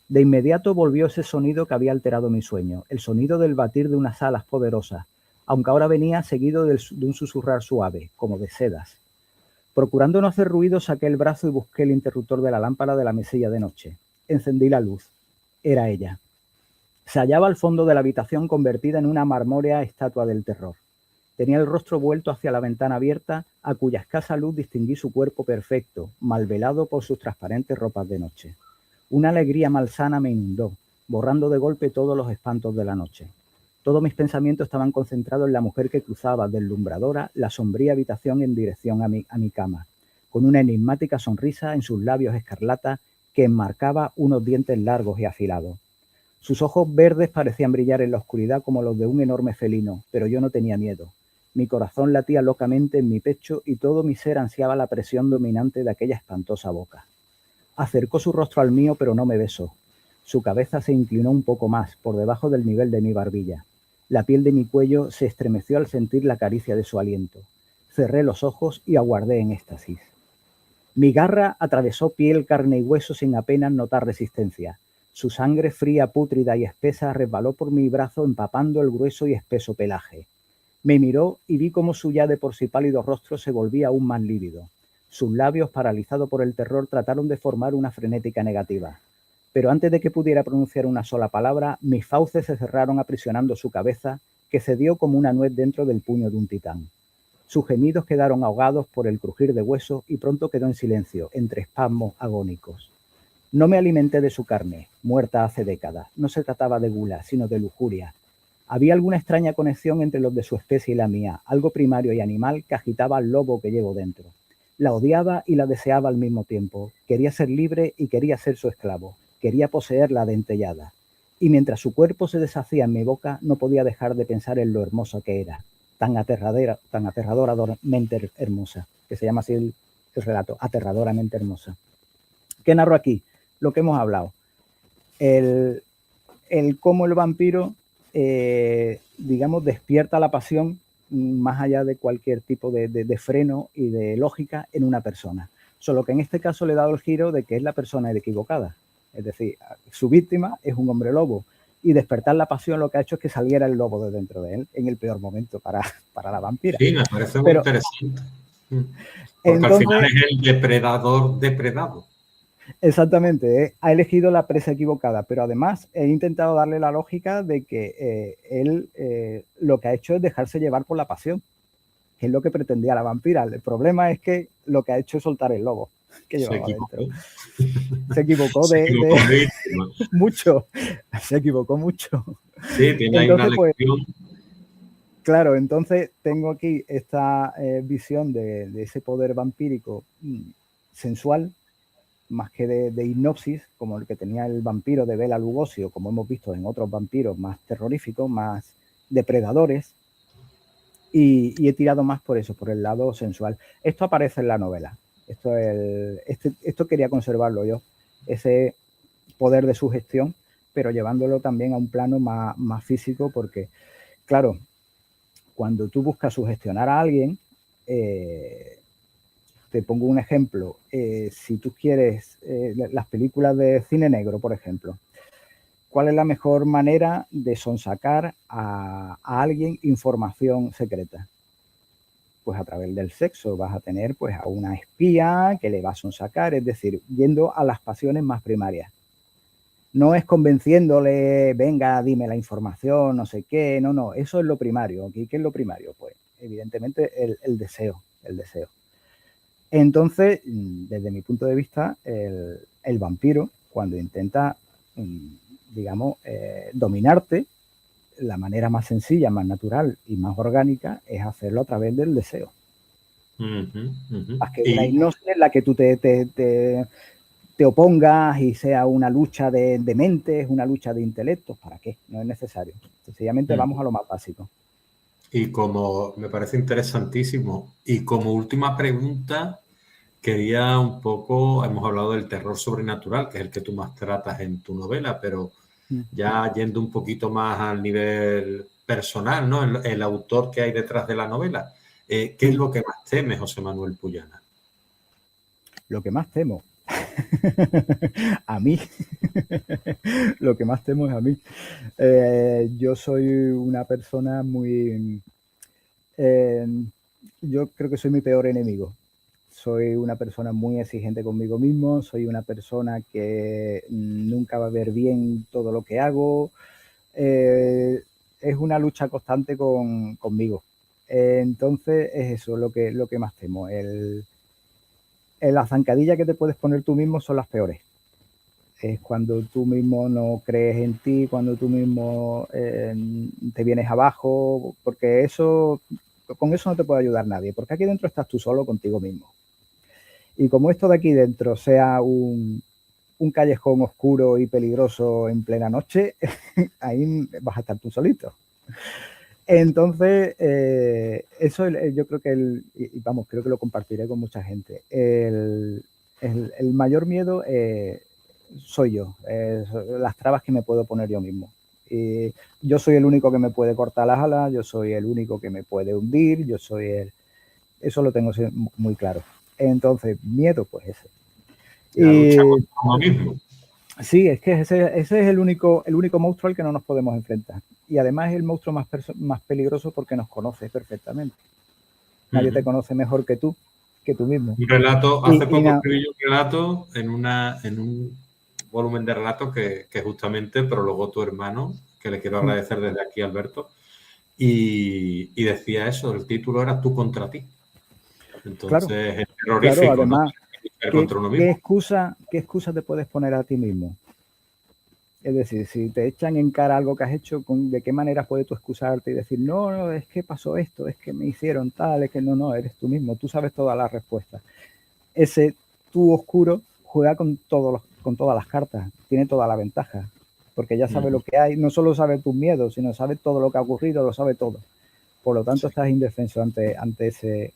[SPEAKER 2] De inmediato volvió ese sonido que había alterado mi sueño, el sonido del batir de unas alas poderosas, aunque ahora venía seguido de un susurrar suave, como de sedas. Procurando no hacer ruido, saqué el brazo y busqué el interruptor de la lámpara de la mesilla de noche. Encendí la luz. Era ella. Se hallaba al fondo de la habitación convertida en una marmórea estatua del terror. Tenía el rostro vuelto hacia la ventana abierta, a cuya escasa luz distinguí su cuerpo perfecto, mal velado por sus transparentes ropas de noche. Una alegría malsana me inundó, borrando de golpe todos los espantos de la noche. Todos mis pensamientos estaban concentrados en la mujer que cruzaba, deslumbradora, la sombría habitación en dirección a mi cama, con una enigmática sonrisa en sus labios escarlata que enmarcaba unos dientes largos y afilados. Sus ojos verdes parecían brillar en la oscuridad como los de un enorme felino, pero yo no tenía miedo. Mi corazón latía locamente en mi pecho y todo mi ser ansiaba la presión dominante de aquella espantosa boca. Acercó su rostro al mío, pero no me besó. Su cabeza se inclinó un poco más, por debajo del nivel de mi barbilla. La piel de mi cuello se estremeció al sentir la caricia de su aliento. Cerré los ojos y aguardé en éxtasis. Mi garra atravesó piel, carne y hueso sin apenas notar resistencia. Su sangre fría, pútrida y espesa resbaló por mi brazo empapando el grueso y espeso pelaje. Me miró y vi cómo su ya de por sí pálido rostro se volvía aún más lívido. Sus labios, paralizados por el terror, trataron de formar una frenética negativa. Pero antes de que pudiera pronunciar una sola palabra, mis fauces se cerraron aprisionando su cabeza, que cedió como una nuez dentro del puño de un titán. Sus gemidos quedaron ahogados por el crujir de huesos y pronto quedó en silencio, entre espasmos agónicos. No me alimenté de su carne, muerta hace décadas. No se trataba de gula, sino de lujuria. Había alguna extraña conexión entre los de su especie y la mía, algo primario y animal que agitaba al lobo que llevo dentro. La odiaba y la deseaba al mismo tiempo. Quería ser libre y quería ser su esclavo. Quería poseerla dentellada. Y mientras su cuerpo se deshacía en mi boca, no podía dejar de pensar en lo hermosa que era. Tan aterradoramente hermosa, que se llama así el relato, aterradoramente hermosa. ¿Qué narro aquí? Lo que hemos hablado. El cómo el vampiro, digamos, despierta la pasión más allá de cualquier tipo de freno y de lógica en una persona. Solo que en este caso le he dado el giro de que es la persona equivocada. Es decir, su víctima es un hombre lobo. Y despertar la pasión lo que ha hecho es que saliera el lobo de dentro de él en el peor momento para la vampira.
[SPEAKER 1] Sí, me parece muy interesante. Porque entonces, al final es el depredador depredado.
[SPEAKER 2] Exactamente, ha elegido la presa equivocada, pero además he intentado darle la lógica de que él lo que ha hecho es dejarse llevar por la pasión, que es lo que pretendía la vampira. El problema es que lo que ha hecho es soltar el lobo que llevaba dentro. Se equivocó mucho. Se equivocó mucho.
[SPEAKER 1] Sí, tiene ahí una lección.
[SPEAKER 2] Claro, entonces tengo aquí esta visión de ese poder vampírico sensual, más que de hipnosis, como el que tenía el vampiro de Bela Lugosi, o como hemos visto en otros vampiros más terroríficos, más depredadores, y he tirado más por eso, por el lado sensual. Esto aparece en la novela. Esto quería conservarlo yo, ese poder de sugestión, pero llevándolo también a un plano más físico, porque, claro, cuando tú buscas sugestionar a alguien, te pongo un ejemplo. Si tú quieres las películas de cine negro, por ejemplo, ¿cuál es la mejor manera de sonsacar a alguien información secreta? Pues a través del sexo. Vas a tener pues a una espía que le va a sonsacar, es decir, yendo a las pasiones más primarias. No es convenciéndole, venga, dime la información, no sé qué, no, eso es lo primario. ¿Qué es lo primario? Pues evidentemente el deseo. Entonces, desde mi punto de vista, el vampiro, cuando intenta, digamos, dominarte, la manera más sencilla, más natural y más orgánica es hacerlo a través del deseo. Más que una hipnosis en la que tú te opongas y sea una lucha de mentes, una lucha de intelectos. ¿Para qué? No es necesario. Sencillamente vamos a lo más básico.
[SPEAKER 1] Y como me parece interesantísimo, y como última pregunta, quería un poco, hemos hablado del terror sobrenatural, que es el que tú más tratas en tu novela, pero ya yendo un poquito más al nivel personal, ¿no? El autor que hay detrás de la novela. ¿Qué es lo que más teme José Manuel Puyana?
[SPEAKER 2] Lo que más temo. A mí. Lo que más temo es a mí. Yo soy una persona muy... yo creo que soy mi peor enemigo. Soy una persona muy exigente conmigo mismo, soy una persona que nunca va a ver bien todo lo que hago. Es una lucha constante conmigo. Entonces es eso lo que más temo. La zancadilla que te puedes poner tú mismo son las peores. Es cuando tú mismo no crees en ti, cuando tú mismo te vienes abajo, porque con eso no te puede ayudar nadie, porque aquí dentro estás tú solo contigo mismo. Y como esto de aquí dentro sea un callejón oscuro y peligroso en plena noche, ahí vas a estar tú solito. Entonces, eso yo creo que vamos, creo que lo compartiré con mucha gente. El mayor miedo soy yo, las trabas que me puedo poner yo mismo. Yo soy el único que me puede cortar las alas, yo soy el único que me puede hundir, eso lo tengo muy claro. Entonces, miedo, pues ese.
[SPEAKER 1] La lucha contra uno mismo.
[SPEAKER 2] Sí, es que ese es el único monstruo al que no nos podemos enfrentar. Y además es el monstruo más peligroso porque nos conoce perfectamente. Nadie te conoce mejor que tú mismo.
[SPEAKER 1] Un relato, hace poco escribí un relato en un volumen de relatos que justamente prologó tu hermano, que le quiero agradecer desde aquí, Alberto, y decía eso, el título era Tú contra ti. Entonces,
[SPEAKER 2] claro,
[SPEAKER 1] es terrorífico,
[SPEAKER 2] claro, además,
[SPEAKER 1] ¿no? Contra uno mismo.
[SPEAKER 2] ¿Qué excusa te puedes poner a ti mismo? Es decir, si te echan en cara algo que has hecho, ¿de qué manera puedes tú excusarte y decir, no, es que pasó esto, es que me hicieron tal, es que no, eres tú mismo, tú sabes todas las respuestas. Ese tú oscuro juega con todas las cartas, tiene toda la ventaja, porque ya sabe lo que hay, no solo sabe tus miedos, sino sabe todo lo que ha ocurrido, lo sabe todo. Por lo tanto, estás indefenso ante ese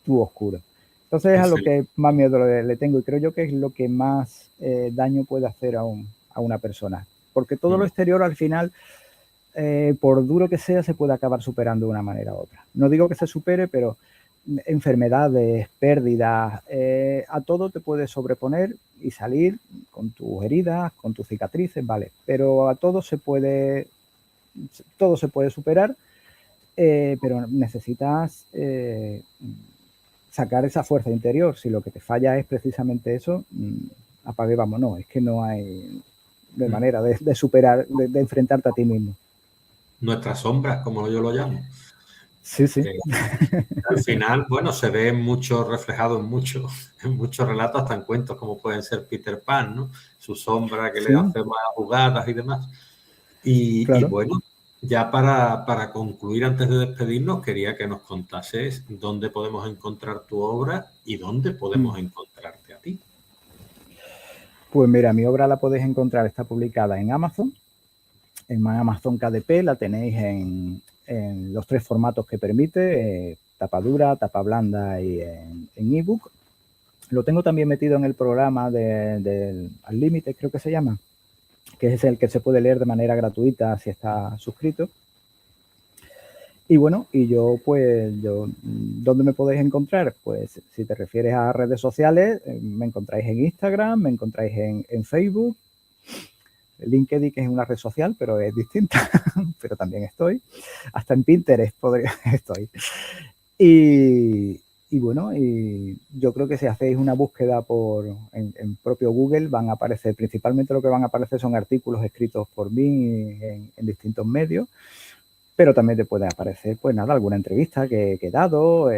[SPEAKER 2] tú oscuro. Entonces es a lo que más miedo le tengo y creo yo que es lo que más daño puede hacer a una persona. Porque todo lo exterior al final, por duro que sea, se puede acabar superando de una manera u otra. No digo que se supere, pero enfermedades, pérdidas, a todo te puedes sobreponer y salir con tus heridas, con tus cicatrices, vale. Pero a todo se puede superar, pero necesitas sacar esa fuerza interior. Si lo que te falla es precisamente eso, apague, vámonos. Es que no hay manera de superar, de enfrentarte a ti mismo.
[SPEAKER 1] Nuestras sombras, como yo lo llamo.
[SPEAKER 2] Sí, sí.
[SPEAKER 1] Al final, bueno, se ve mucho reflejado en muchos relatos, hasta en cuentos como pueden ser Peter Pan, ¿no? Su sombra que le hace más jugadas y demás. Y bueno, ya para concluir, antes de despedirnos, quería que nos contases dónde podemos encontrar tu obra y dónde podemos encontrarte a ti.
[SPEAKER 2] Pues mira, mi obra la podéis encontrar, está publicada en Amazon KDP, la tenéis en los 3 formatos que permite, tapa dura, tapa blanda y en ebook. Lo tengo también metido en el programa del Al Límite, creo que se llama, que es el que se puede leer de manera gratuita si está suscrito. Y bueno, ¿dónde me podéis encontrar? Pues si te refieres a redes sociales, me encontráis en Instagram, me encontráis en Facebook, LinkedIn, que es una red social, pero es distinta, pero también estoy. Hasta en Pinterest estoy. Y bueno, y yo creo que si hacéis una búsqueda en propio Google, van a aparecer, principalmente lo que van a aparecer son artículos escritos por mí en distintos medios, pero también te puede aparecer, pues nada, alguna entrevista que he dado.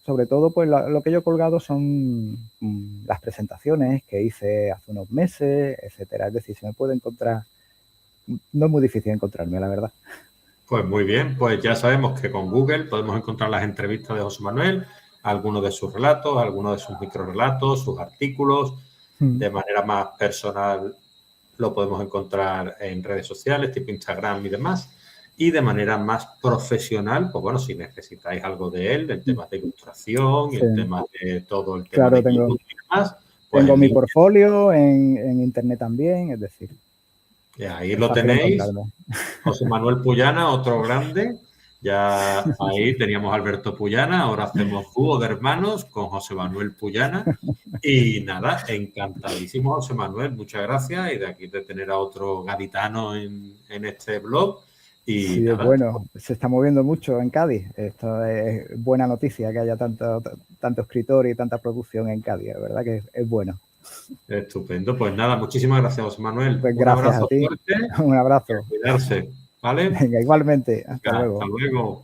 [SPEAKER 2] Sobre todo, pues lo que yo he colgado son las presentaciones que hice hace unos meses, etcétera. Es decir, se me puede encontrar, no es muy difícil encontrarme, la verdad.
[SPEAKER 1] Pues muy bien, pues ya sabemos que con Google podemos encontrar las entrevistas de José Manuel, algunos de sus relatos, algunos de sus microrelatos, sus artículos. De manera más personal lo podemos encontrar en redes sociales, tipo Instagram y demás. Y de manera más profesional, pues bueno, si necesitáis algo de él, el tema de ilustración,
[SPEAKER 2] Sí.
[SPEAKER 1] el tema de todo el tema
[SPEAKER 2] Claro,
[SPEAKER 1] de YouTube y demás. Pues
[SPEAKER 2] tengo mi portfolio en internet también, es decir.
[SPEAKER 1] Y ahí lo tenéis. José Manuel Puyana, otro grande. Ya ahí teníamos a Alberto Puyana, ahora hacemos dúo de hermanos con José Manuel Puyana. Y nada, encantadísimo, José Manuel, muchas gracias. Y de aquí de tener a otro gaditano en este blog. Y
[SPEAKER 2] sí,
[SPEAKER 1] nada,
[SPEAKER 2] bueno, se está moviendo mucho en Cádiz. Esto es buena noticia que haya tanto escritor y tanta producción en Cádiz, es verdad que es bueno.
[SPEAKER 1] Estupendo, pues nada, muchísimas gracias, José Manuel.
[SPEAKER 2] Pues
[SPEAKER 1] Un
[SPEAKER 2] gracias
[SPEAKER 1] abrazo
[SPEAKER 2] a ti.
[SPEAKER 1] fuerte.
[SPEAKER 2] Un abrazo.
[SPEAKER 1] Cuidarse, ¿vale?
[SPEAKER 2] Venga, igualmente. Hasta luego.
[SPEAKER 1] Hasta luego.